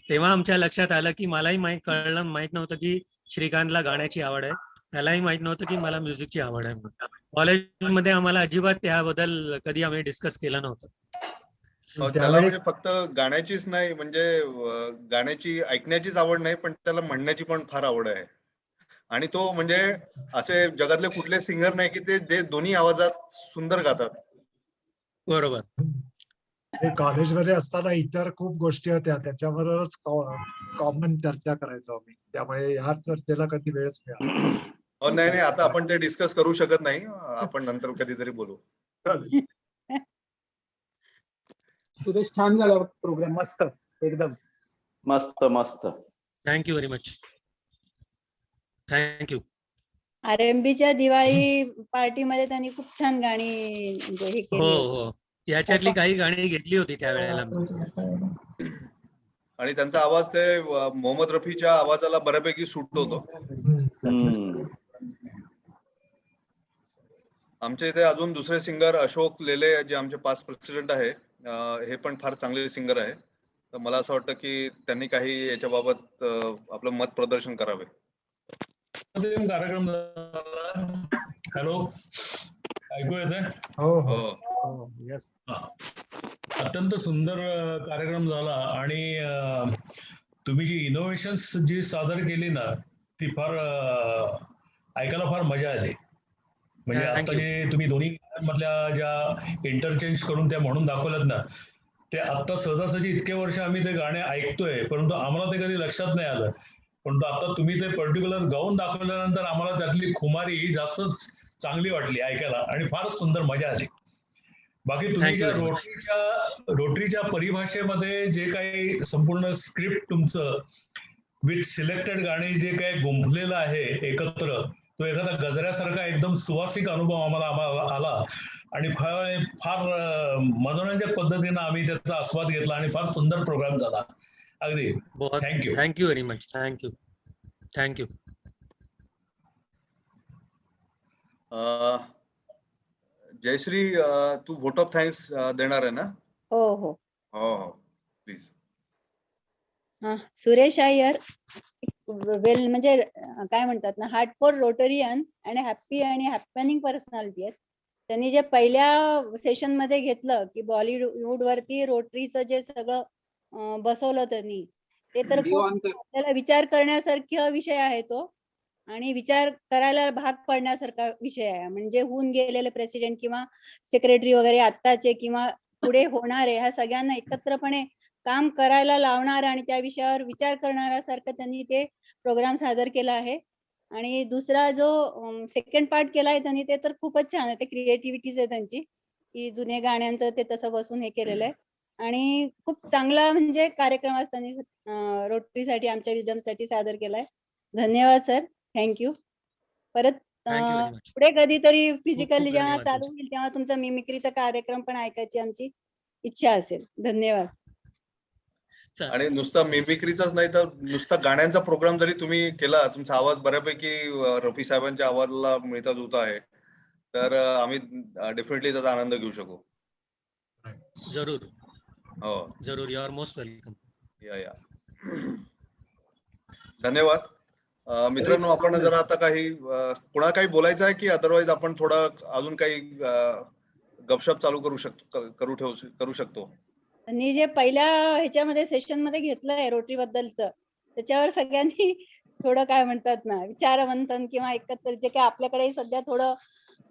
तेव्हा आमच्या लक्षात आलं की मलाही माहित नव्हतं की श्रीकांतला गाण्याची आवड आहे, त्यालाही माहित नव्हतं की मला म्युझिकची आवड आहे. कॉलेजमध्ये आम्हाला अजिबात त्याबद्दल कधी आम्ही डिस्कस केलं नव्हतं. त्याला त्यावेळी म्हणजे फक्त गाण्याचीच नाही, म्हणजे गाण्याची ऐकण्याचीच आवड नाही, पण त्याला म्हणण्याची पण फार आवड आहे. आणि तो म्हणजे असे जगातले कुठले सिंगर नाही की ते दोन्ही आवाजात सुंदर गातात. बरोबर. कॉलेजमध्ये असताना इतर खूप गोष्टी होत्या, त्याच्याबरोबरच कॉमन चर्चा करायचो आम्ही, त्यामुळे ह्या चर्चेला कधी वेळच मिळाला. नाही, आता आपण ते डिस्कस करू शकत नाही, आपण नंतर कधीतरी बोलू. सुरेश, छान झाला प्रोग्राम, मस्त एकदम. मस्त मस्त. Thank you very much. थँक्यू. RMBच्या दिवाळी पार्टीमध्ये त्यांनी खूप छान गाणी म्हणजे हे हो केली होती. हो, याच्यातली काही गाणी घेतली होती त्यावेळेला. आणि त्यांचा आवाज ते मोहम्मद रफीच्या आवाजाला बऱ्यापैकी सूट होतो. आमच्या इथे अजून दुसरे सिंगर अशोक लेले जे आमचे पास्ट प्रेसिडेंट आहे, हे पण फार चांगले सिंगर आहे. तर मला असं वाटतं की त्यांनी काही याच्याबाबत आपलं मत प्रदर्शन करावे. कार्यक्रम. हॅलो, ऐकू येतंय? हो हो. अत्यंत सुंदर कार्यक्रम झाला. आणि तुम्ही जी इनोव्हेशन्स जी सादर केली ना, ती फार ऐकायला फार मजा आली. म्हणजे आता जे तुम्ही दोन्ही मधल्या ज्या इंटरचेंज करून त्या म्हणून दाखवल्यात ना, ते आता सहजासहजी इतके वर्ष आम्ही ते गाणे ऐकतोय, परंतु आम्हाला ते कधी लक्षात नाही आलं. परंतु आता तुम्ही ते पर्टिक्युलर गाऊन दाखवल्यानंतर आम्हाला त्यातली खुमारी ही जास्तच चांगली वाटली ऐकायला, आणि फारच सुंदर मजा आली. बाकी तुम्ही ज्या रोटरीच्या परिभाषेमध्ये जे काही संपूर्ण स्क्रिप्ट तुमचं विथ सिलेक्टेड गाणी जे काही गुंफलेलं आहे एकत्र, तो एखादा गजऱ्यासारखा एकदम सुवासिक अनुभव आम्हाला आला. आणि फार मनोरंजक पद्धतीनं आम्ही त्याचा आस्वाद घेतला आणि फार सुंदर प्रोग्राम झाला. अगदी thank you. Thank you very much. Thank you. Jayashree, तू व्होट ऑफ थँक्स देणार आहे ना? हो हो हो हो, प्लीज. सुरेश अय्यर म्हणजे काय म्हणतात ना, हार्डकोर रोटरियन आणि हॅपी आणि हॅपनिंग पर्सनॅलिटी आहेत. त्यांनी जे पहिल्या सेशन मध्ये घेतलं की बॉलिवूड वरती रोटरीचं जे सगळं बसवलं त्यांनी, ते तर खूप आपल्याला विचार करण्यासारखा विषय आहे तो, आणि विचार करायला भाग पडण्यासारखा विषय आहे. म्हणजे होऊन गेलेले प्रेसिडेंट किंवा सेक्रेटरी वगैरे आत्ताचे किंवा पुढे होणारे, ह्या सगळ्यांना एकत्रपणे काम करायला लावणार आणि त्या विषयावर विचार करणाऱ्यासारखं त्यांनी ते प्रोग्राम सादर केला आहे. आणि दुसरा जो सेकंड पार्ट केलाय त्यांनी, ते तर खूपच छान आहे. ते क्रिएटिव्हिटीज आहे त्यांची, की जुने गाण्यांचं ते तसं बसून हे केलेलं आहे. आणि खूप चांगला म्हणजे कार्यक्रम आज त्यांनी रोटरीसाठी, आमच्या विजडमसाठी सादर केलाय. धन्यवाद सर, थँक्यू. परत पुढे कधीतरी फिजिकली जेव्हा चालू होईल तेव्हा तुमचा मिमिक्रीचा कार्यक्रम पण ऐकायची आमची इच्छा असेल. धन्यवाद. आणि नुसता मिमिक्रीचाच नाही तर नुसता गाण्यांचा प्रोग्राम जरी तुम्ही केला, तुमचा आवाज बऱ्यापैकी रफी साहेबांच्या आवाजाला मिळता जुळता आहे, तर आम्ही डेफिनेटली त्याचा आनंद घेऊ शकू. जरूर. हो जरूर. You are most welcome. या. धन्यवाद. मित्रांनो, आपण जरा आता काही पुन्हा काही बोलायचं आहे की अदरवाईज आपण थोडा अजून काही गपशप चालू करू शकतो. त्यांनी जे पहिल्या ह्याच्यामध्ये सेशन मध्ये घेतलंय रोटरी बद्दलचं, त्याच्यावर सगळ्यांनी थोडं काय म्हणतात ना, विचारवंतन किंवा एकत्र जे काय आपल्याकडे सध्या थोडं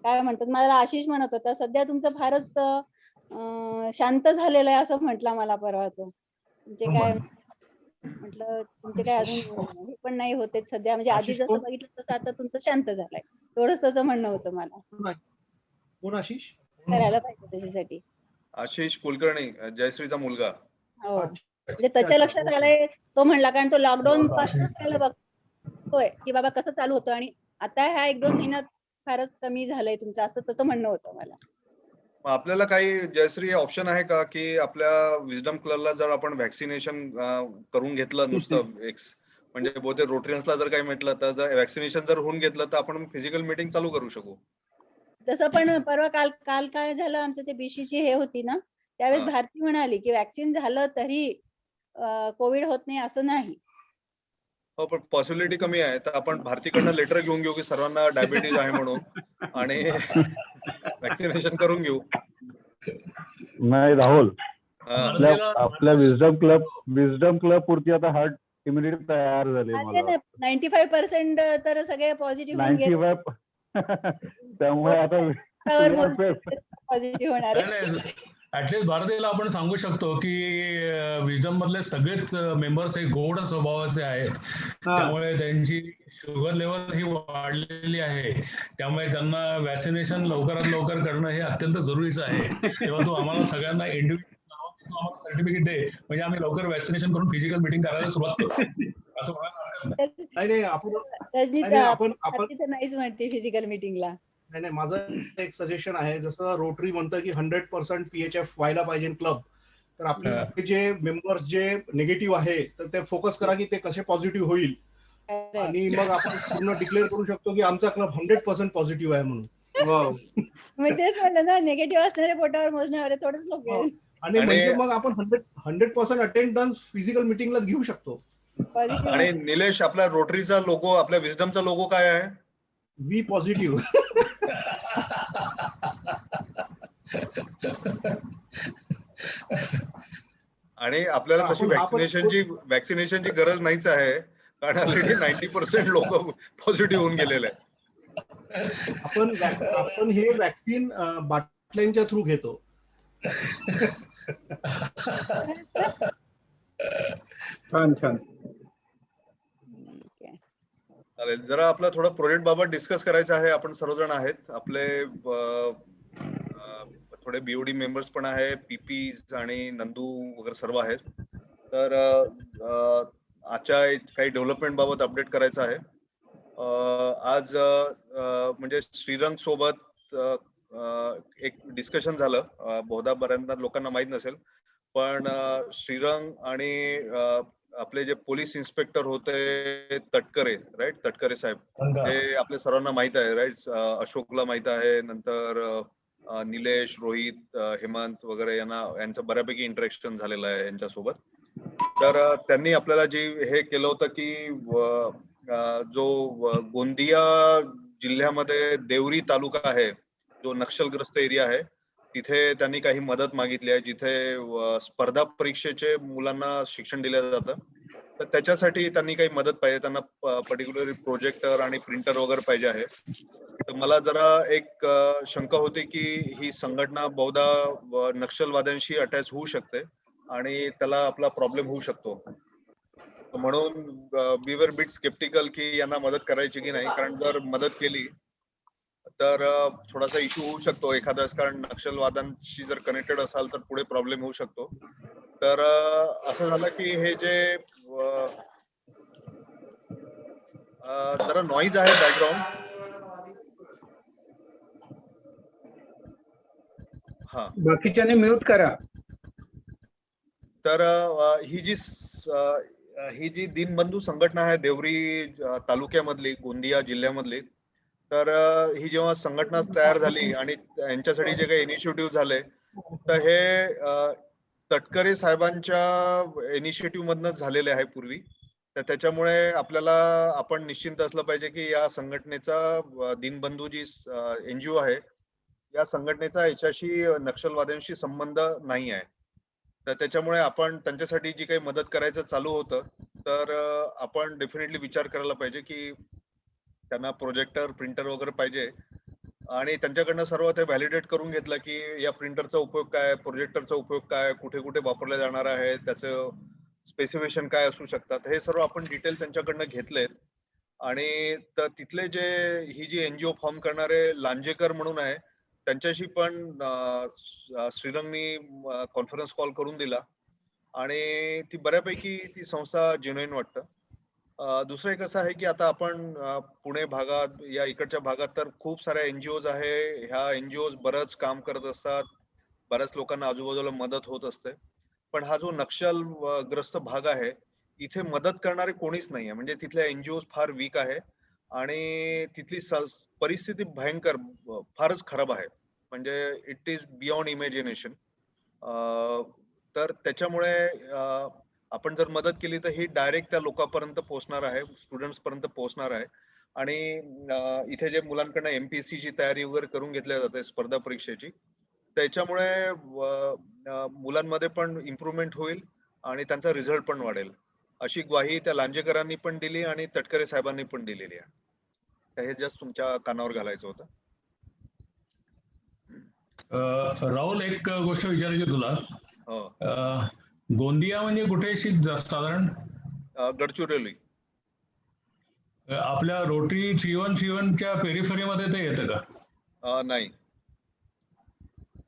काय म्हणतात, मला आशिष म्हणत होता सध्या तुमचं फारच शांत झालेलं आहे असं म्हटलं मला परवा तो. म्हणजे काय म्हटलं तुमचे काय अजून हे पण नाही होते सध्या, म्हणजे आधी आशिष जसं कोण? बघितलं तसं आता तुमचं शांत झालंय. एवढंच त्याचं म्हणणं होतं मला. कोण आशिष? करायला पाहिजे त्याच्यासाठी. आशिष कुलकर्णी, जयश्रीचा मुलगा. हो. अच्छा, म्हणजे त्याच्या लक्षात ओके. आलंय, तो म्हणला, कारण तो लॉकडाऊन बरोबर. पासून त्याला बघतोय की बाबा कसं चालू होतं, आणि आता ह्या 1-2 महिन्यात फारच कमी झालंय तुमचं, असं त्याचं म्हणणं होतं मला. मग आपल्याला काही जयश्री ऑप्शन आहे का, की आपल्या विजडम क्लबला जर आपण व्हॅक्सिनेशन करून घेतलं नुसतं म्हणजे बहुतेक रोटरियन्सला जर काही म्हटलं तर व्हॅक्सिनेशन जर होऊन घेतलं तर आपण फिजिकल मीटिंग चालू करू शकू. तसं पण परवा काल काल काय झालं, आमचं ते बीसीची हे होती ना, त्यावेळेस हा. भारती म्हणाली की व्हॅक्सिन झालं तरी कोविड होत नाही असं नाही. हो, पण पॉसिबिलिटी कमी आहे. तर आपण भारतीकडनं लेटर घेऊन घेऊ की सर्वांना डायबिटीज आहे म्हणून आणि व्हॅक्सिनेशन करून घेऊ. नाही राहुल, हा. आपल्या विजडम क्लब पुरती आता हर्ड इम्युनिटी तयार झाली आहे मला वाटतं. 95% तर सगळे पॉझिटिव्ह होऊन गेले. 95 त्यामुळे आता पॉझिटिव्ह होणार आहे. ऍटलीस्ट भारतीला आपण सांगू शकतो की विजडम मधले सगळेच मेंबर्स हे गोड स्वभावाचे आहेत. त्यामुळे त्यांची शुगर लेवल ही वाढलेली आहे. त्यामुळे त्यांना व्हॅक्सिनेशन लवकरात लवकर करणं हे अत्यंत जरुरीचं आहे. तेव्हा तू आम्हाला सगळ्यांना इंडिव्हिज्युअल सर्टिफिकेट दे, म्हणजे आम्ही लवकर व्हॅक्सिनेशन करून फिजिकल मीटिंग करायला सुरुवात करू. असं म्हणायला हरकत नाही. नाही आपण रजनी नाहीच म्हणते फिजिकल मीटिंगला. नाही, माझं एक सजेशन आहे, जसं रोटरी म्हणतं की 100% PHF व्हायला पाहिजे क्लब, तर आपले जे मेंबर्स जे निगेटिव्ह आहे तर ते फोकस करा की ते कसे पॉझिटिव्ह होईल, आणि मग आपण पूर्ण डिक्लेअर करू शकतो की आमचा क्लब 100% पॉझिटिव्ह आहे म्हणून. मी तेच म्हणलं ना, निगेटिव्ह असणारे पोटावर मोजण्यावर आहे, थोडंच लोक आहेत. आणि म्हणजे मग आपण 100% अटेंडन्स फिजिकल मीटिंगला घेऊ शकतो. आणि निलेश, आपल्या रोटरीचा लोगो, आपल्या विजडमचा लोगो काय आहे? We positive. आणि आपल्याला तशी व्हॅक्सिनेशनची गरज नाहीच आहे, कारण ऑलरेडी 90% लोक पॉझिटिव्ह होऊन गेलेले आहेत. आपण हे व्हॅक्सिन बाटल्यांच्या थ्रू घेतो. छान छान. चालेल, जरा आपला थोडं प्रोजेक्ट बाबत डिस्कस करायचं आहे. आपण सर्वजण आहेत, आपले थोडे बीओडी मेंबर्स पण आहे, पीपीज आणि नंदू वगैरे सर्व आहेत. तर आजच्या काही डेव्हलपमेंट बाबत अपडेट करायचं आहे. आज म्हणजे श्रीरंग सोबत एक डिस्कशन झालं. बहुधा बऱ्याचदा लोकांना माहित नसेल, पण श्रीरंग आणि आपले जे पोलीस इन्स्पेक्टर होते तटकरे, राईट, तटकरे साहेब, ते आपल्या सर्वांना माहित आहे, राईट. अशोकला माहित आहे, नंतर निलेश, रोहित, हेमंत वगैरे यांचं बऱ्यापैकी इंटरेक्शन झालेलं आहे यांच्यासोबत. तर त्यांनी आपल्याला जे हे केलं होतं की जो गोंदिया जिल्ह्यामध्ये देवरी तालुका आहे, जो नक्षलग्रस्त एरिया आहे, तिथे त्यांनी काही मदत मागितली आहे, जिथे स्पर्धा परीक्षेचे मुलांना शिक्षण दिलं जातं. तर त्याच्यासाठी त्यांनी काही मदत पाहिजे, त्यांना पर्टिक्युलरली प्रोजेक्टर आणि प्रिंटर वगैरे पाहिजे आहे. तर मला जरा एक शंका होती की ही संघटना बहुधा नक्षलवाद्यांशी अटॅच होऊ शकते आणि त्याला आपला प्रॉब्लेम होऊ शकतो. म्हणून वी वर बिट स्केप्टिकल की यांना मदत करायची की नाही, कारण जर मदत केली तर थोडासा इश्यू होऊ शकतो एखाद्यास, कारण नक्षलवाद्यांशी जर कनेक्टेड असाल तर पुढे प्रॉब्लेम होऊ शकतो. तर असं झालं की हे जे जरा नॉईज आहे बॅकग्राऊंड. हा, बाकीच्याने म्यूट करा. तर ही जी दीनबंधू संघटना आहे देवरी तालुक्यामधली, गोंदिया जिल्ह्यामधली, तर ही जेव्हा संघटना तयार झाली आणि यांच्यासाठी जे काही इनिशिएटिव्ह झाले, तर हे तटकरे साहेबांच्या इनिशिएटिव्ह मधनच झालेले आहे पूर्वी. तर त्याच्यामुळे आपण निश्चिंत असलं पाहिजे की या संघटनेचा, दीनबंधू जी NGO आहे, या संघटनेचा याच्याशी नक्षलवाद्यांशी संबंध नाही आहे. तर त्याच्यामुळे आपण त्यांच्यासाठी जी काही मदत करायचं चालू होतं, तर आपण डेफिनेटली विचार करायला पाहिजे की त्यांना प्रोजेक्टर, प्रिंटर वगैरे पाहिजे, आणि त्यांच्याकडनं सर्व ते व्हॅलिडेट करून घेतलं की या प्रिंटरचा उपयोग काय, प्रोजेक्टरचा उपयोग काय, कुठे कुठे वापरले जाणार आहे, त्याचं स्पेसिफिकेशन काय असू शकतात, हे सर्व आपण डिटेल त्यांच्याकडनं घेतलेत. आणि तिथले जे ही जी एनजीओ फॉर्म करणारे लांजेकर म्हणून आहे, त्यांच्याशी पण श्रीरंगनी कॉन्फरन्स कॉल करून दिला आणि ती बऱ्यापैकी ती संस्था जेन्युइन वाटतं. दुसरं एक असं आहे की आता आपण पुणे भागात या इकडच्या भागात तर खूप साऱ्या एनजीओज आहे. ह्या एनजीओज बरंच काम करत असतात, बऱ्याच लोकांना आजूबाजूला मदत होत असते. पण हा जो नक्षल ग्रस्त भाग आहे, इथे मदत करणारे कोणीच नाहीये. म्हणजे तिथल्या एनजीओ फार वीक आहे आणि तिथली परिस्थिती भयंकर फारच खराब आहे. म्हणजे इट इज बियॉन्ड इमॅजिनेशन. तर त्याच्यामुळे आपण जर मदत केली तर ही डायरेक्ट त्या लोकांपर्यंत पोहोचणार आहे, स्टुडंट्स पर्यंत पोहोचणार आहे. आणि इथे जे मुलांकडनं MPSC ची तयारी वगैरे करून घेतल्या जाते स्पर्धा परीक्षेची, त्याच्यामुळे मुलांमध्ये पण इम्प्रुव्हमेंट होईल आणि त्यांचा रिझल्ट पण वाढेल, अशी ग्वाही त्या लांजेकरांनी पण दिली आणि तटकरे साहेबांनी पण दिलेली आहे. तर हे जस्ट तुमच्या कानावर घालायचं होतं. राहुल, एक गोष्ट विचारायची तुला. गोंदिया म्हणजे कुठे साधारण? गडचिरोली. आपल्या रोटरी 3-1-3-1च्या पेरिफेरीमध्ये ते येतं का? नाही.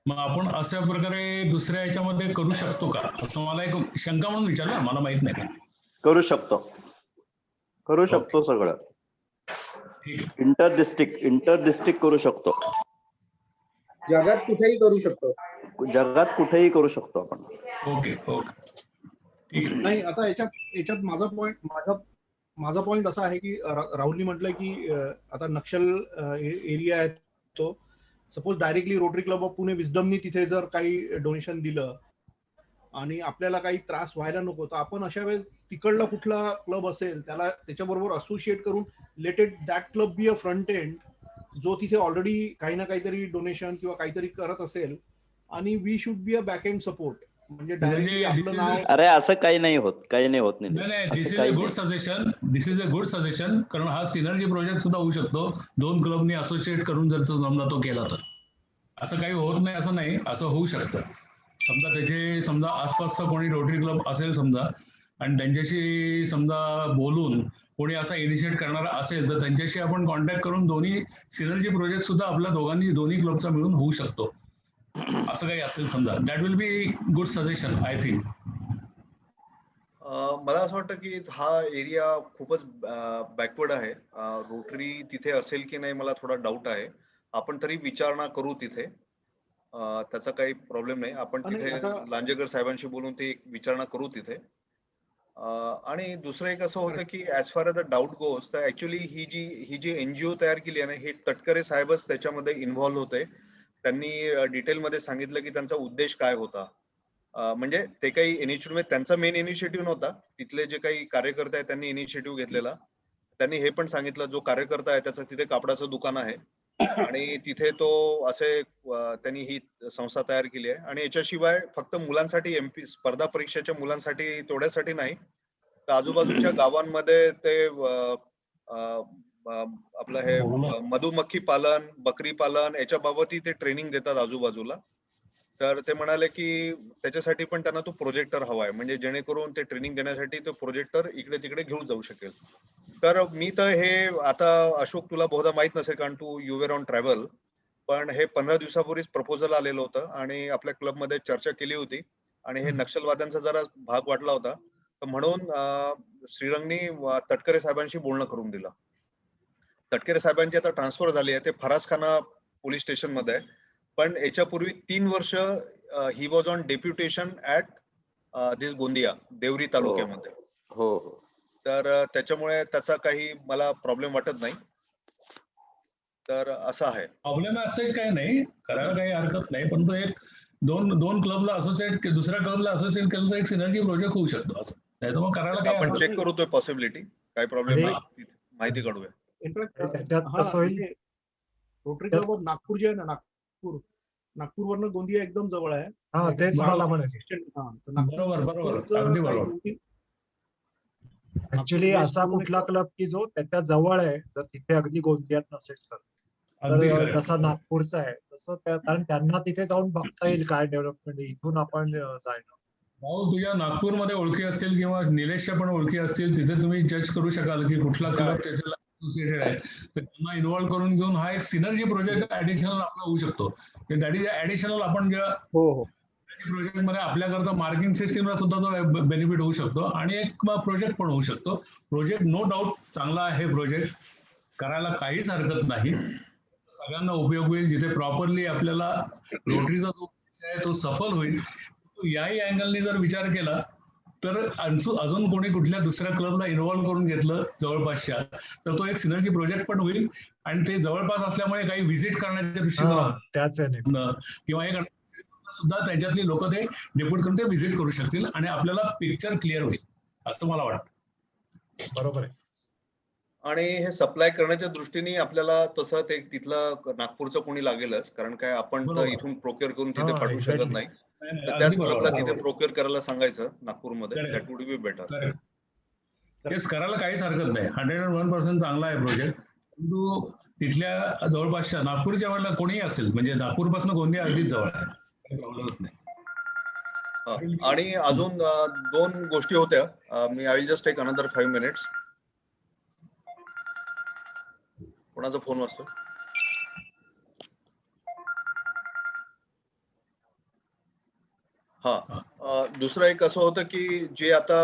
मग आपण अशा प्रकारे दुसऱ्या याच्यामध्ये करू शकतो का, असं मला एक शंका म्हणून विचारलं, मला माहित नाही. करू शकतो सगळं. इंटर डिस्ट्रिक्ट करू शकतो. जगात कुठेही करू शकतो. आपण. ओके. नाही, आता याच्यात माझा पॉइंट असा आहे की राहुलनी म्हटलंय की आता नक्षल एरिया आहे तो, suppose directly Rotary Club of Pune विस्डमनी तिथे जर काही डोनेशन दिलं आणि आपल्याला काही त्रास व्हायला नको, तर आपण अशा वेळेस तिकडला कुठला क्लब असेल त्याला त्याच्याबरोबर असोसिएट करून let it that club be a front end, जो तिथे ऑलरेडी काही ना काहीतरी डोनेशन किंवा काहीतरी करत असेल, आणि we should be a back end support. म्हणजे डायरेक्टली आपलं नाव. अरे असं काही नाही होत. नाही, this is a good suggestion. कारण हा सिनर्जी प्रोजेक्ट सुद्धा होऊ शकतो 2 क्लबनी असोसिएट करून, जर समजा तो केला तर. असं काही होत नाही असं नाही, असं होऊ शकतं. समजा त्याचे समजा आसपासचा कोणी रोटरी क्लब असेल समजा, आणि त्यांच्याशी समजा बोलून कोणी असा इनिशिएट करणारा असेल तर त्यांच्याशी आपण कॉन्टॅक्ट करून दोन्ही सिनर्जी प्रोजेक्ट सुद्धा आपल्या दोन्ही क्लबचा मिळून होऊ शकतो, असं काही असेल समजा. That will be good suggestion I think. मला असं वाटतं की हा एरिया खूपच बॅकवर्ड आहे. रोटरी तिथे असेल की नाही मला थोडा डाऊट आहे. आपण तरी विचारणा करू तिथे, त्याचा काही प्रॉब्लेम नाही. आपण तिथे लांजेकर साहेबांशी बोलून ती विचारणा करू तिथे. आणि दुसरं एक असं होतं की as far as the doubt goes, तर ऍक्च्युअली ही जी एनजीओ तयार केली आहे ना, ही तटकरे साहेबच त्याच्यामध्ये इन्व्हॉल्व्ह होते. त्यांनी डिटेलमध्ये सांगितलं की त्यांचा उद्देश काय होता. म्हणजे ते काही इनिशिएटिव्ह, त्यांचा मेन इनिशिएटिव्ह नव्हता, तिथले जे काही कार्यकर्ते आहेत त्यांनी इनिशिएटिव्ह घेतलेला. त्यांनी हे पण सांगितलं, जो कार्यकर्ता आहे त्याचं तिथे कापडाचं दुकान आहे आणि तिथे तो असे त्यांनी ही संस्था तयार केली आहे. आणि याच्याशिवाय फक्त मुलांसाठी MP स्पर्धा परीक्षेच्या मुलांसाठी तेवढ्यासाठी नाही, तर आजूबाजूच्या गावांमध्ये ते आपलं हे मधुमक्खी पालन, बकरी पालन याच्या बाबतही ते ट्रेनिंग देतात आजूबाजूला. तर ते म्हणाले की त्याच्यासाठी पण त्यांना तो प्रोजेक्टर हवा आहे, म्हणजे जेणेकरून ते ट्रेनिंग देण्यासाठी तो प्रोजेक्टर इकडे तिकडे घेऊन जाऊ शकेल. तर मी तर हे आता, अशोक तुला बहुधा माहित नसेल कारण तू युवेर ऑन ट्रॅव्हल, पण हे 15 दिवसापूर्वीच प्रपोजल आलेलं होतं आणि आपल्या क्लबमध्ये चर्चा केली होती आणि हे नक्षलवाद्यांचा जरा भाग वाटला होता. तर म्हणून श्रीरंगनी तटकरे साहेबांशी बोलणं करून दिलं. तटकरे साहेबांची आता ट्रान्सफर झाली आहे, ते फरासखाना पोलीस स्टेशन मध्ये आहे. पण याच्यापूर्वी 3 वर्ष he was on deputation at this Gondia, Deori तालुक्यामध्ये. तर त्याच्यामुळे त्याचा काही मला प्रॉब्लेम वाटत नाही. तर असं आहे. प्रॉब्लेम असंच काही नाही, करायला काही हरकत नाही. पण तो एक दोन क्लबला असोसिएट, दुसऱ्या क्लबला असोसिएट केलं तर एक सिनर्जी प्रोजेक्ट होऊ शकतो. असं नाही तर मग करायला काही आपण चेक करू तो पॉसिबिलिटी, काही प्रॉब्लेम नाही, माहिती काढूया. रोटरी क्लब ऑफ नागपूर जे आहे ना, नागपूरवरनं गोंदिया एकदम जवळ आहे. तेच मला म्हणायचं. बरोबर. ऍक्च्युली असा कुठला क्लब की जो त्याच्या जवळ आहे, जर तिथे अगदी गोंदियात नसेल तर जसा नागपूरचा आहे तसं, कारण त्यांना तिथे जाऊन बघता येईल काय डेव्हलपमेंट, इथून आपण जायला. राहुल, तुझ्या नागपूरमध्ये ओळखी असतील किंवा निलेशच्या पण ओळखी असतील, तिथे तुम्ही जज करू शकाल की कुठला क्लब त्याच्या असोसिएटेड आहे, तर त्यांना इन्व्हॉल्व्ह करून घेऊन हा एक सिनर्जी प्रोजेक्ट ऍडिशनल आपला होऊ शकतो. That is additional. आपण ज्या प्रोजेक्ट मध्ये आपल्याकरता मार्किंग सिस्टीमला सुद्धा तो बेनिफिट होऊ शकतो आणि एक प्रोजेक्ट पण होऊ शकतो. प्रोजेक्ट नो डाऊट चांगला आहे, प्रोजेक्ट करायला काहीच हरकत नाही, सगळ्यांना उपयोग होईल. जिथे प्रॉपरली आपल्याला रोटरीचा जो विषय आहे तो सफल होईल. याही अँगलनी जर विचार केला तर अजून कोणी कुठल्या दुसऱ्या क्लबला इन्व्हॉल्व्ह करून घेतलं जवळपासच्या, तर तो एक सिनर्जी प्रोजेक्ट पण होईल आणि ते जवळपास असल्यामुळे काही व्हिजिट करण्याच्या दृष्टीने किंवा हे सुद्धा त्यांच्यातली लोक ते डेप्युट करून ते व्हिजिट करू शकतील आणि आपल्याला पिक्चर क्लिअर होईल असं मला वाटतं. बरोबर आहे. आणि हे सप्लाय करण्याच्या दृष्टीने आपल्याला तसं ते तिथलं नागपूरचं कोणी लागेलच, कारण काय आपण तर इथून प्रोक्युअर करून तिथे पाठवू शकत नाही. तर त्याच क्लबला तिथे प्रोक्युअर करायला सांगायचं नागपूरमध्ये. That would be better. तेच करायला काहीच हरकत नाही. 101% चांगला आहे प्रोजेक्ट. परंतु तिथल्या जवळपासच्या नागपूरच्या वेळेला कोणीही असेल, म्हणजे नागपूरपासून गोंदिया अगदीच जवळ आहे, काही प्रॉब्लेमच नाही. आणि अजून 2 गोष्टी होत्या. मी I will just take another 5 minutes. कोणाचा फोन वाजतो? दुसरं एक असं होतं की जे आता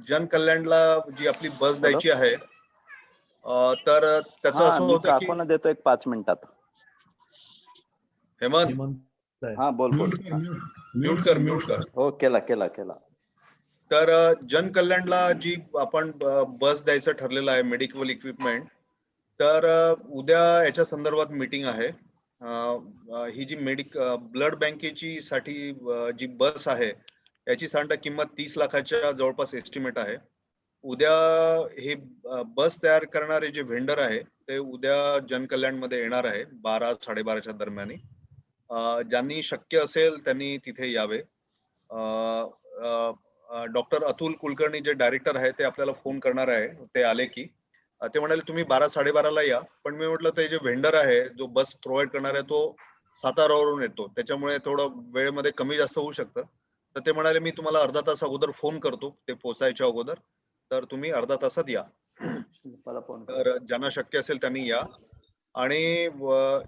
जनकल्याणला जी आपली बस द्यायची आहे, तर त्याचं असं होतं की आपण देतो एक 5 मिनिटात. हेमंत, हा बोल. म्यूट कर. हो, केला. तर जनकल्याणला जी आपण बस द्यायचं ठरलेलं आहे, मेडिकल इक्विपमेंट, तर उद्या याच्या संदर्भात मीटिंग आहे. ही जी ब्लड बँकेची साठी जी बस आहे याची साधारण किंमत 30 लाखाच्या जवळपास एस्टिमेट आहे. उद्या हे बस तयार करणारे जे व्हेंडर आहे ते उद्या जनकल्याणमध्ये येणार आहे 12-12:30च्या दरम्यान. ज्यांनी शक्य असेल त्यांनी तिथे यावे. डॉक्टर अतुल कुलकर्णी जे डायरेक्टर आहे ते आपल्याला फोन करणार आहे. ते आले की ते म्हणाले तुम्ही 12-12:30ला या, पण मी म्हटलं ते जे व्हेंडर आहे जो बस प्रोव्हाइड करणार आहे तो सातारावरून येतो, त्याच्यामुळे थोडं वेळेमध्ये कमी जास्त होऊ शकतं. तर ते म्हणाले मी तुम्हाला अर्धा तास अगोदर फोन करतो ते पोहोचायच्या अगोदर, तर तुम्ही अर्धा तासात या. तर ज्यांना शक्य असेल त्यांनी या. आणि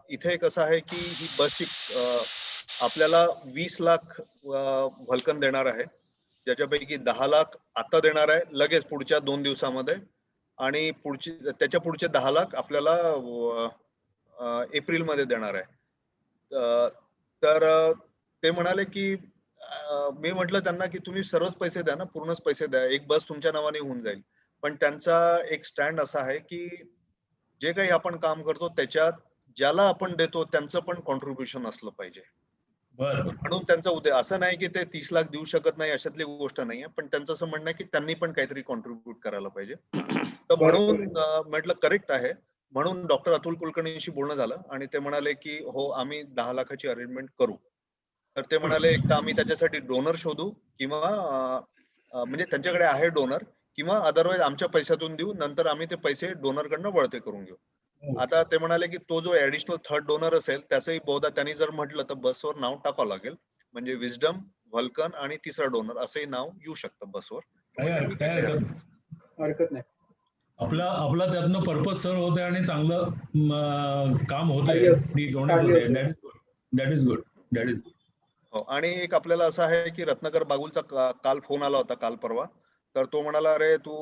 इथे कसं आहे की ही बसची आपल्याला 20 लाख व्हल्कन देणार आहे, ज्याच्यापैकी 10 लाख आता देणार आहे लगेच पुढच्या 2 दिवसामध्ये, आणि त्याच्या पुढचे 10 लाख आपल्याला एप्रिलमध्ये देणार आहे. तर ते म्हणाले की मी म्हटलं त्यांना की तुम्ही सर्वच पैसे द्या ना, पूर्णच पैसे द्या, एक बस तुमच्या नावाने होऊन जाईल. पण त्यांचा एक स्टँड असा आहे की जे काही आपण काम करतो त्याच्यात ज्याला आपण देतो त्यांचं पण कॉन्ट्रीब्युशन असलं पाहिजे. म्हणून त्यांचा उद्देश असं नाही की ते 30 लाख देऊ शकत नाही, अशातली गोष्ट नाहीये, पण त्यांचं असं म्हणणं आहे की त्यांनी पण काहीतरी कॉन्ट्रीब्युट करायला पाहिजे. तर म्हणून म्हटलं करेक्ट आहे. म्हणून डॉक्टर अतुल कुलकर्णींशी बोलणं झालं आणि ते म्हणाले की हो आम्ही 10 लाखाची अरेंजमेंट करू. तर ते म्हणाले एक तर आम्ही त्याच्यासाठी डोनर शोधू किंवा म्हणजे त्यांच्याकडे आहे डोनर, किंवा अदरवाईज आमच्या पैशातून देऊ, नंतर आम्ही ते पैसे डोनर कडनं वळते करून घेऊ. आता ते म्हणाले की तो जो ऍडिशनल थर्ड डोनर असेल त्याचंही बहुधा त्यांनी जर म्हटलं तर बसवर नाव टाकावं लागेल, म्हणजे विजडम, व्हल्कन आणि तिसरा डोनर असंही नाव येऊ शकतं बसवर. हरकत नाही. आपला त्यातनं पर्पज सर्व होते आणि चांगलं काम होतंय. That is good. हो. आणि एक आपल्याला असं आहे की रत्नाकर बागुलचा काल फोन आला होता, काल परवा. तर तो म्हणाला अरे तू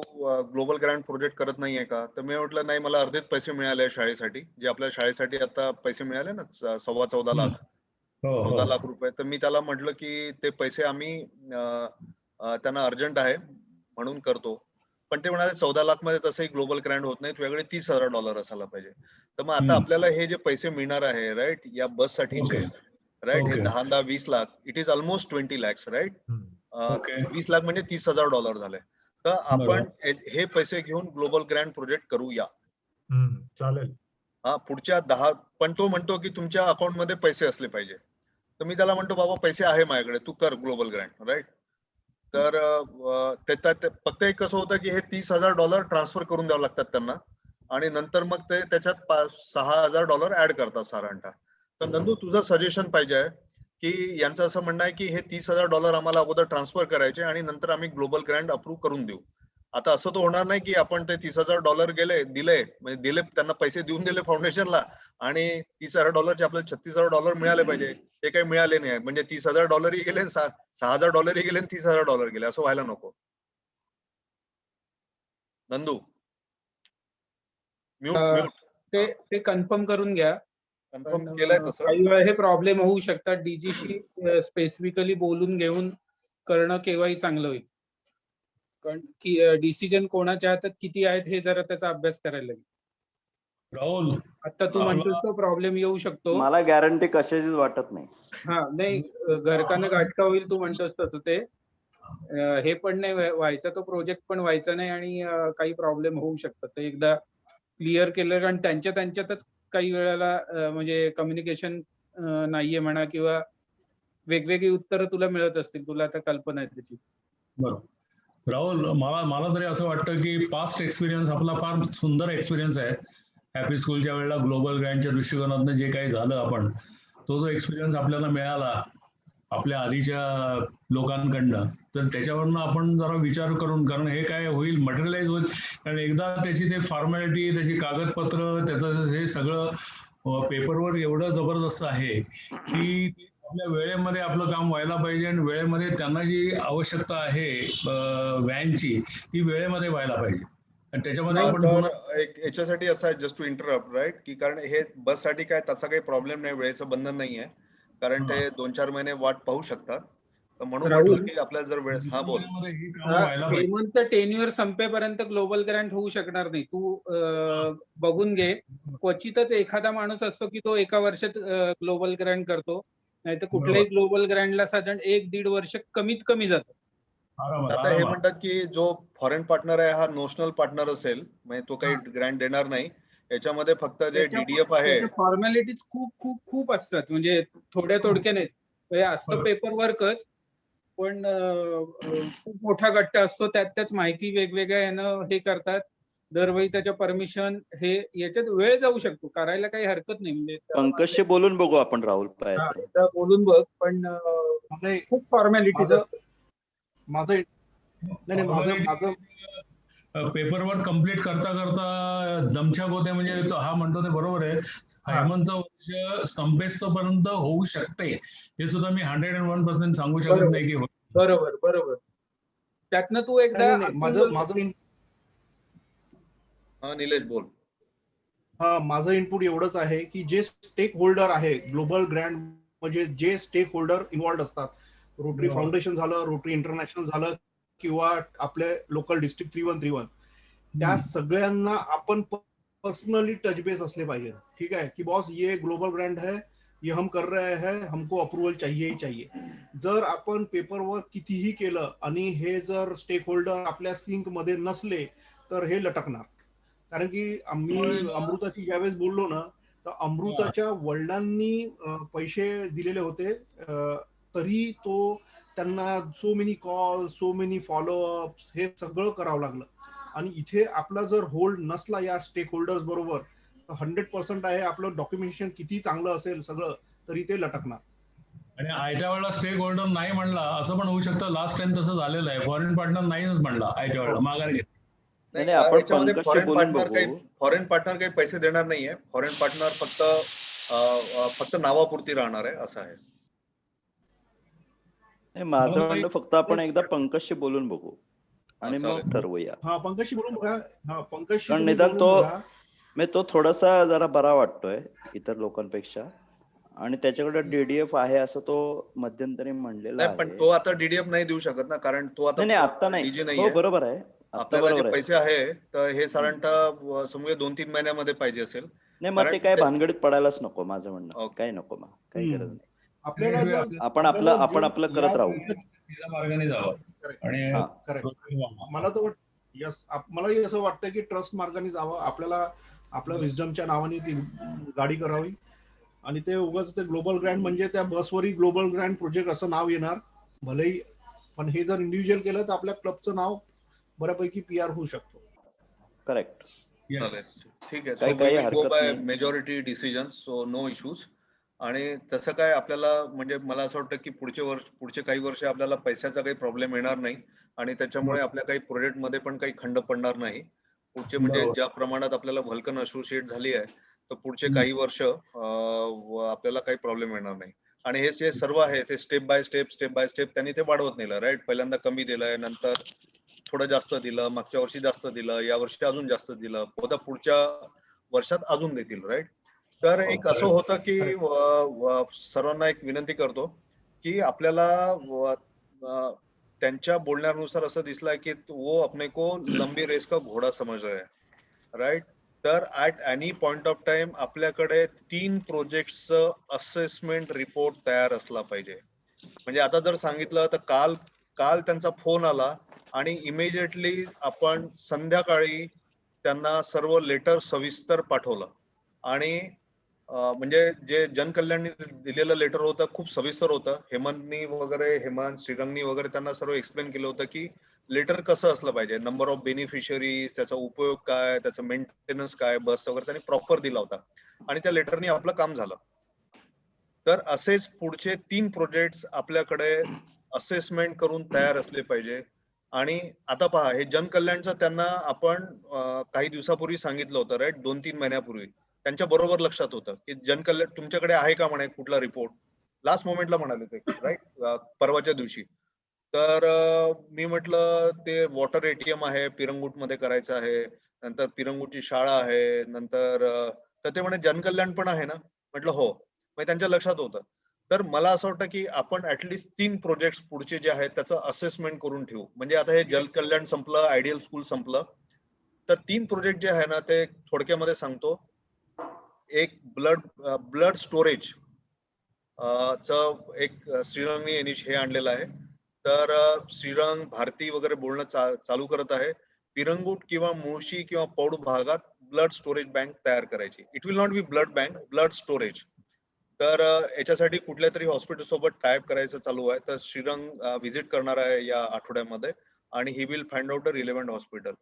ग्लोबल ग्रँड प्रोजेक्ट करत नाहीये का? तर मी म्हटलं नाही, मला अर्धेच पैसे मिळाले शाळेसाठी, जे आपल्या शाळेसाठी आता पैसे मिळाले ना 14.25 लाख 14 लाख रुपये. तर मी त्याला म्हटलं की ते पैसे आम्ही त्यांना अर्जंट आहे म्हणून करतो. पण ते म्हणाले 14 लाख मध्ये तसंही ग्लोबल ग्रँड होत नाही, वेगळे $30,000 असायला पाहिजे. तर मग आता आपल्याला हे जे पैसे मिळणार आहे राईट या बस साठीचे, राईट, हे 10-20 lakh, it is almost 20 lakhs, right. 20 lakh म्हणजे $30,000 झाले. तर आपण हे पैसे घेऊन ग्लोबल ग्रँड प्रोजेक्ट करूया. चालेल. पुढच्या 10, पण तो म्हणतो की तुमच्या अकाउंट मध्ये पैसे असले पाहिजे. तर मी त्याला म्हणतो बाबा पैसे आहे माझ्याकडे, तू कर ग्लोबल ग्रँड, राईट. तर फक्त एक कसं होतं की हे $30,000 ट्रान्सफर करून द्यावं लागतात त्यांना, आणि नंतर मग ते त्याच्यात $6,000 ऍड करतात साधारणतः. तर नंदू तुझं सजेशन पाहिजे आहे की यांचं असं म्हणणं आहे की हे $30,000 आम्हाला अगोदर ट्रान्सफर करायचे आणि नंतर आम्ही ग्लोबल ग्रँट अप्रूव्ह करून देऊ. आता असं तर होणार नाही की आपण ते $30,000 दिले त्यांना पैसे देऊन दिले फाउंडेशनला आणि $30,000 आपल्याला $36,000 मिळाले पाहिजे. ते काही मिळाले नाही. म्हणजे $30,000 गेले आणि $6,000 गेले आणि $30,000 गेले, असं व्हायला नको. नंदू म्यूट ते कन्फर्म करून घ्या. कन्फर्म पण, केलंय तसं. काही वेळा हे प्रॉब्लेम होऊ शकतात. डीजीशी स्पेसिफिकली बोलून घेऊन करणं केव्हाही चांगलं होईल. कारण की डिसिजन कोणाच्या हातात किती आहेत हे जरा त्याचा अभ्यास करायला लागेल. राहुल, आता तू म्हणतोस तो प्रॉब्लेम येऊ शकतो. मला गॅरंटी कशाचीच वाटत नाही. हा नाही, घरकानं गाठका होईल तू म्हणतोस तसं ते. हे पण नाही व्हायचा, तो प्रोजेक्ट पण व्हायचा नाही आणि काही प्रॉब्लेम होऊ शकतात. ते एकदा क्लिअर केलं, कारण त्यांच्यातच काही वेळेला म्हणजे कम्युनिकेशन नाहीये म्हणा किंवा वेगवेगळी उत्तरं तुला मिळत असतील. तुला आता कल्पना आहे त्याची. बरोबर. राहुल, मला तरी असं वाटतं की पास्ट एक्सपिरियन्स आपला फार सुंदर एक्सपिरियन्स आहे. हॅपी स्कूलच्या वेळेला ग्लोबल ग्रँडच्या दृष्टिकोनातून जे काही झालं आपण, तो जो एक्सपिरियन्स आपल्याला मिळाला आपल्या आधीच्या लोकांकडनं, तर त्याच्यावरनं आपण जरा विचार करून, कारण हे काय होईल, मटेरियलाइज होईल. कारण एकदा त्याची ते फॉर्मॅलिटी, त्याची कागदपत्र, त्याचं हे सगळं पेपरवर एवढं जबरदस्त आहे की आपल्या वेळेमध्ये आपलं काम व्हायला पाहिजे आणि वेळेमध्ये त्यांना जी आवश्यकता आहे व्हॅनची, ती वेळेमध्ये व्हायला पाहिजे. आणि त्याच्यामध्ये आपण तर याच्यासाठी असं आहे, जस्ट टू इंटरप्ट, राईट, की कारण हे बससाठी काय तसा काही प्रॉब्लेम नाही, वेळेचं बंधन नाही आहे. कारण ते 2-4 महिने वाट पाहू शकतात. तर म्हणून म्हटलं की आपल्याला जर वेळ. हा बोल. हेमंत, टेन्युअर संपेपर्यंत ग्लोबल ग्रँट होऊ शकणार नाही. तू बघून घे. क्वचितच एखादा माणूस असतो की तो एका वर्षात ग्लोबल ग्रँट करतो. नाही तर कुठल्याही ग्लोबल ग्रँडला साधारण 1-1.5 वर्ष कमीत कमी जातं. आता हे म्हणतात की जो फॉरेन पार्टनर आहे हा नोशनल पार्टनर असेल, म्हणजे तो काही ग्रँट देणार नाही. याच्यामध्ये फक्त जे डीडीएफ आहे, फॉर्मॅलिटीज खूप खूप खूप असतात. म्हणजे थोड्या थोडक्या नाहीत. हे असतं पेपर वर्कच, पण खूप मोठा गट्टा असतो. त्याच माहिती वेगवेगळ्या यानं हे करतात. दरवेळी त्याच्या परमिशन, हे याच्यात वेळ जाऊ शकतो. करायला काही हरकत नाही. म्हणजे पंकजशी बोलून बघू आपण, राहुल पाहिजे बोलून बघ, पण खूप फॉर्मॅलिटीज असतात. माझं पेपरवर कम्प्लीट करता दमछाक होते. म्हणजे हा म्हणतो ते बरोबर आहे. हेमंतचं वर्ष संपेस्तोपर्यंत होऊ शकते, हे सुद्धा मी 101% सांगू शकत नाही की बरोबर. त्यातनं तू एकदा निलेश बोल. माझं इनपुट एवढंच आहे की जे स्टेक होल्डर आहे ग्लोबल ग्रँड, म्हणजे जे स्टेक होल्डर इन्व्हॉल्ड असतात, रोटरी फाउंडेशन झालं, रोटरी इंटरनॅशनल झालं, किंवा आपले लोकल डिस्ट्रिक्ट 3131, त्या सगळ्यांना आपण पर्सनली टच बेस असले पाहिजे. ठीक आहे की बॉस, ये ग्लोबल ग्रँड है, ये हम कर रहे हैं, हमको अप्रूवल चाहिए ही चाहिए. जर आपण पेपरवर्क कितीही केलं आणि हे जर स्टेक होल्डर आपल्या सिंक मध्ये नसले तर हे लटकणार. कारण की आम्ही अमृताची ज्यावेळेस बोललो ना, तर अमृताच्या वडिलांनी पैसे दिलेले होते, तरी तो त्यांना so many call, so many follow-ups, हे सगळं करावं लागलं. आणि इथे आपला जर होल्ड नसला या स्टेक होल्डर्स बरोबर, तर 100% आहे आपलं डॉक्युमेंटेशन किती चांगलं असेल सगळं, तरी ते लटकणार. आणि आयत्या वेळेला स्टेक होल्डर नाही म्हणला, असं पण होऊ शकतं. लास्ट टाइम तसं झालेलं आहे. फॉरेन पार्टनर नाहीच म्हणला, आयत्या वेळेला माघार घेत. फॉरेन पार्टनर काही पैसे देणार नाहीये. फॉरेन पार्टनर फक्त नावापुरती राहणार आहे, असं आहे. माझं म्हणणं फक्त आपण एकदा पंकजशी बोलून बघू आणि मग ठरवूया. पंकजशी बोलून बघा. पंकजशी निदान तो थोडासा जरा बरा वाटतोय इतर लोकांपेक्षा, आणि त्याच्याकडे डीडीएफ आहे असं तो मध्यंतरी म्हणलेला आहे. पण तो आता डीडीएफ नाही देऊ शकत ना, कारण तो आता नाही. बरोबर आहे. आपल्याला जे पैसे आहे तर हे साधारणतः समजा 2-3 महिन्यामध्ये पाहिजे असेल. नाही, मग ते काय भानगडीत पडायलाच नको. माझं म्हणणं काही नको, मग काही गरज नाही. आपण आपलं करत राहू. मार्गाने जावं. आणि मला तर मलाही असं वाटतं की ट्रस्ट मार्गाने जावं. आपल्याला आपल्या विजडमच्या नावाने ती गाडी करावी, आणि ते उगाच ते ग्लोबल ग्रँड म्हणजे त्या बसवरही ग्लोबल ग्रँड प्रोजेक्ट असं नाव येणार भलेही, पण हे जर इंडिव्हिज्युअल केलं तर आपल्या क्लबचं नाव बऱ्यापैकी PR होऊ शकतो. करेक्ट. ठीक आहे. Majority decision, so no issues. आणि तसं काय आपल्याला म्हणजे मला असं वाटतं की पुढचे काही वर्ष आपल्याला पैशाचा काही प्रॉब्लेम येणार नाही आणि त्याच्यामुळे आपल्या काही प्रोजेक्टमध्ये पण काही खंड पडणार नाही. पुढचे म्हणजे बरोबर. ज्या प्रमाणात आपल्याला व्हल्कन असोसिएट झाली आहे, तर पुढचे काही वर्ष आपल्याला काही प्रॉब्लेम येणार नाही. आणि हे जे सर्व आहे ते स्टेप बाय स्टेप त्यांनी ते वाढवत नेलं, राईट? पहिल्यांदा कमी दिलंय, नंतर थोडं जास्त दिलं, मागच्या वर्षी जास्त दिलं, या वर्षी अजून जास्त दिलं, पुढच्या वर्षात अजून देतील, राईट? तर एक असं होतं की सर्वांना एक विनंती करतो की आपल्याला त्यांच्या बोलण्यानुसार असं दिसलंय की वो अपने को लंबी रेस का घोडा समझ रहे हैं, राईट? तर at any point of time आपल्याकडे 3 प्रोजेक्टचं असेसमेंट रिपोर्ट तयार असला पाहिजे. म्हणजे आता जर सांगितलं तर काल त्यांचा फोन आला आणि इमिजिएटली आपण संध्याकाळी त्यांना सर्व लेटर सविस्तर पाठवलं आणि म्हणजे जे जनकल्याणनी दिलेलं लेटर होतं खूप सविस्तर होतं. हेमंत, श्रीरंगनी वगैरे त्यांना सर्व एक्सप्लेन केलं होतं की लेटर कसं असलं पाहिजे, नंबर ऑफ बेनिफिशियरीज, त्याचा उपयोग काय, त्याचं मेंटेनन्स काय, बस वगैरे त्यांनी प्रॉपर दिला होता आणि त्या लेटरनी आपलं काम झालं. तर असेच पुढचे 3 प्रोजेक्ट्स आपल्याकडे असेसमेंट करून तयार असले पाहिजे. आणि आता पहा, हे जनकल्याणचं त्यांना आपण काही दिवसापूर्वी सांगितलं होतं, राईट? 2-3 महिन्यापूर्वी त्यांच्या बरोबर लक्षात होतं की जनकल्याण तुमच्याकडे आहे का म्हणे कुठला रिपोर्ट, लास्ट मोमेंटला म्हणाले ते, राईट? परवाच्या दिवशी. तर मी म्हटलं ते वॉटर एटीएम आहे, पिरंगुटमध्ये करायचं आहे, नंतर पिरंगुटची शाळा आहे, नंतर तर ते म्हणे जनकल्याण पण आहे ना. म्हटलं हो. मग त्यांच्या लक्षात होतं. तर मला असं वाटतं की आपण ऍटलिस्ट 3 प्रोजेक्ट पुढचे जे आहेत त्याचं असेसमेंट करून ठेवू. म्हणजे आता हे जलकल्याण संपलं, आयडियल स्कूल संपलं, तर 3 प्रोजेक्ट जे आहे ना ते थोडक्यामध्ये सांगतो. एक ब्लड स्टोरेज एक श्रीरंगनी हे आणलेलं आहे. तर श्रीरंग, भारती वगैरे बोलणं चालू करत आहे. पिरंगुट किंवा मुळशी किंवा पौड भागात ब्लड स्टोरेज बँक तयार करायची. It will not be blood bank, blood storage. तर याच्यासाठी कुठल्या तरी हॉस्पिटल सोबत टायप करायचं चालू आहे. तर श्रीरंग व्हिजिट करणार आहे या आठवड्यामध्ये आणि he will find out the relevant hospital.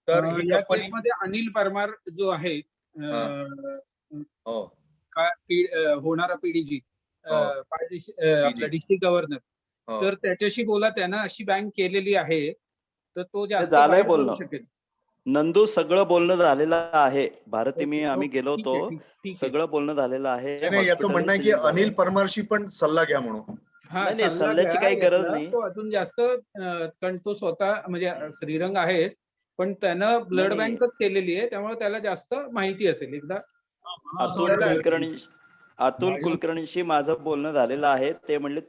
तर ही या कंपनी केसमध्ये अनिल परमार जो आहे हो होणारा पीडीजी हो. आपला डिस्ट्रिक्ट गव्हर्नर, हो. तर त्याच्याशी बोला, त्यानं अशी बँक केलेली आहे तर तो जास्त झालंय बाहेर बोलणं. पडू शकेल. नंदू, सगळं बोलणं झालेलं आहे. भारती, आम्ही गेलो ठीक आहे, होतो, ठीक आहे. सगळं बोलणं झालेलं आहे. नाही, याचं म्हणणं आहे की Hospital अनिल परमारशी पण सल्ला घ्या म्हणून. हा, नाही, सल्ला सल्ल्याची घ्या काही गरज यातला. नाही. तो अजून जास्त कारण तो स्वतः म्हणजे श्रीरंग आहे, पण त्यानं ब्लड नाही. बँकच केलेली आहे, त्यामुळे त्याला जास्त माहिती असेल. एकदा अतुल कुलकर्णीशी माझं बोलणं झालेलं आहे. ते म्हणले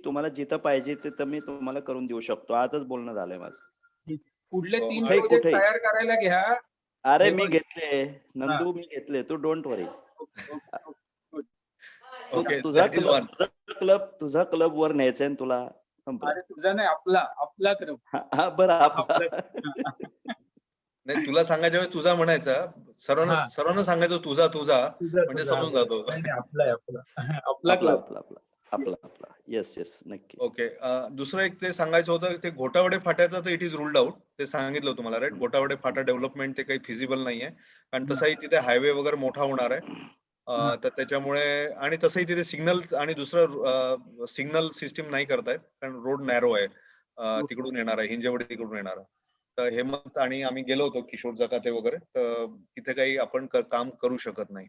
तुम्हाला जिथं पाहिजे तिथं मी तुम्हाला करून देऊ शकतो. आजच बोलणं झालंय माझं. पुढले 3 हे प्रोजेक्ट कुठे? तयार करायला घ्या. अरे हे मी बघ. घेतले नंदू, मी घेतले, तू डोंट वरी. ओके, तुझा क्लब वर न्यायचंय ना तुला. अरे तुझा नाही, आपला क्लब. हा बरं, आपला. नाही, तुला सांगायच्या वेळेस तुझा म्हणायचा, सर्वांना सांगायचं तुझा म्हणजे समजून जातो. आपला क्लब. आपला येस नक्की. ओके. दुसरं एक ते सांगायचं होतं, ते घोटावडे फाट्याचं तर इट इज रूल्ड आउट. ते सांगितलं तुम्हाला, राईट? घोटावडे फाटा डेव्हलपमेंट ते काही फिजिबल नाहीये, कारण तसाही तिथे हायवे वगैरे मोठा होणार आहे. तर त्याच्यामुळे आणि तसंही तिथे सिग्नल आणि दुसरं सिग्नल सिस्टीम नाही करतायत, कारण रोड नॅरो आहे. तिकडून येणार आहे, हिंजेवडी तिकडून येणार आहे. तर हेमंत आणि आम्ही गेलो होतो, किशोर जकाते वगैरे, तर तिथे काही आपण काम करू शकत नाही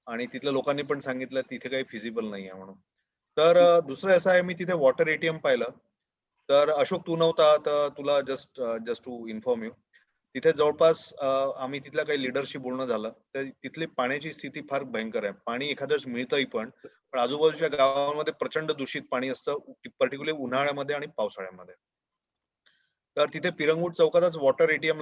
आणि तिथल्या लोकांनी पण सांगितलं तिथे काही फिजिबल नाही आहे म्हणून. तर दुसरं असं आहे, मी तिथे वॉटर एटीएम पाहिलं. तर अशोक, तू नव्हता, तर तुला जस्ट टू इन्फॉर्म यू, तिथे जवळपास आम्ही तिथल्या काही लिडरशी बोलणं झालं, तर तिथली पाण्याची स्थिती फार भयंकर आहे. पाणी एखाद्या वेळेस मिळतंही पण आजूबाजूच्या गावांमध्ये प्रचंड दूषित पाणी असतं, पर्टिक्युलरली उन्हाळ्यामध्ये आणि पावसाळ्यामध्ये. तर तिथे पिरंगुट चौकातच वॉटर एटीएम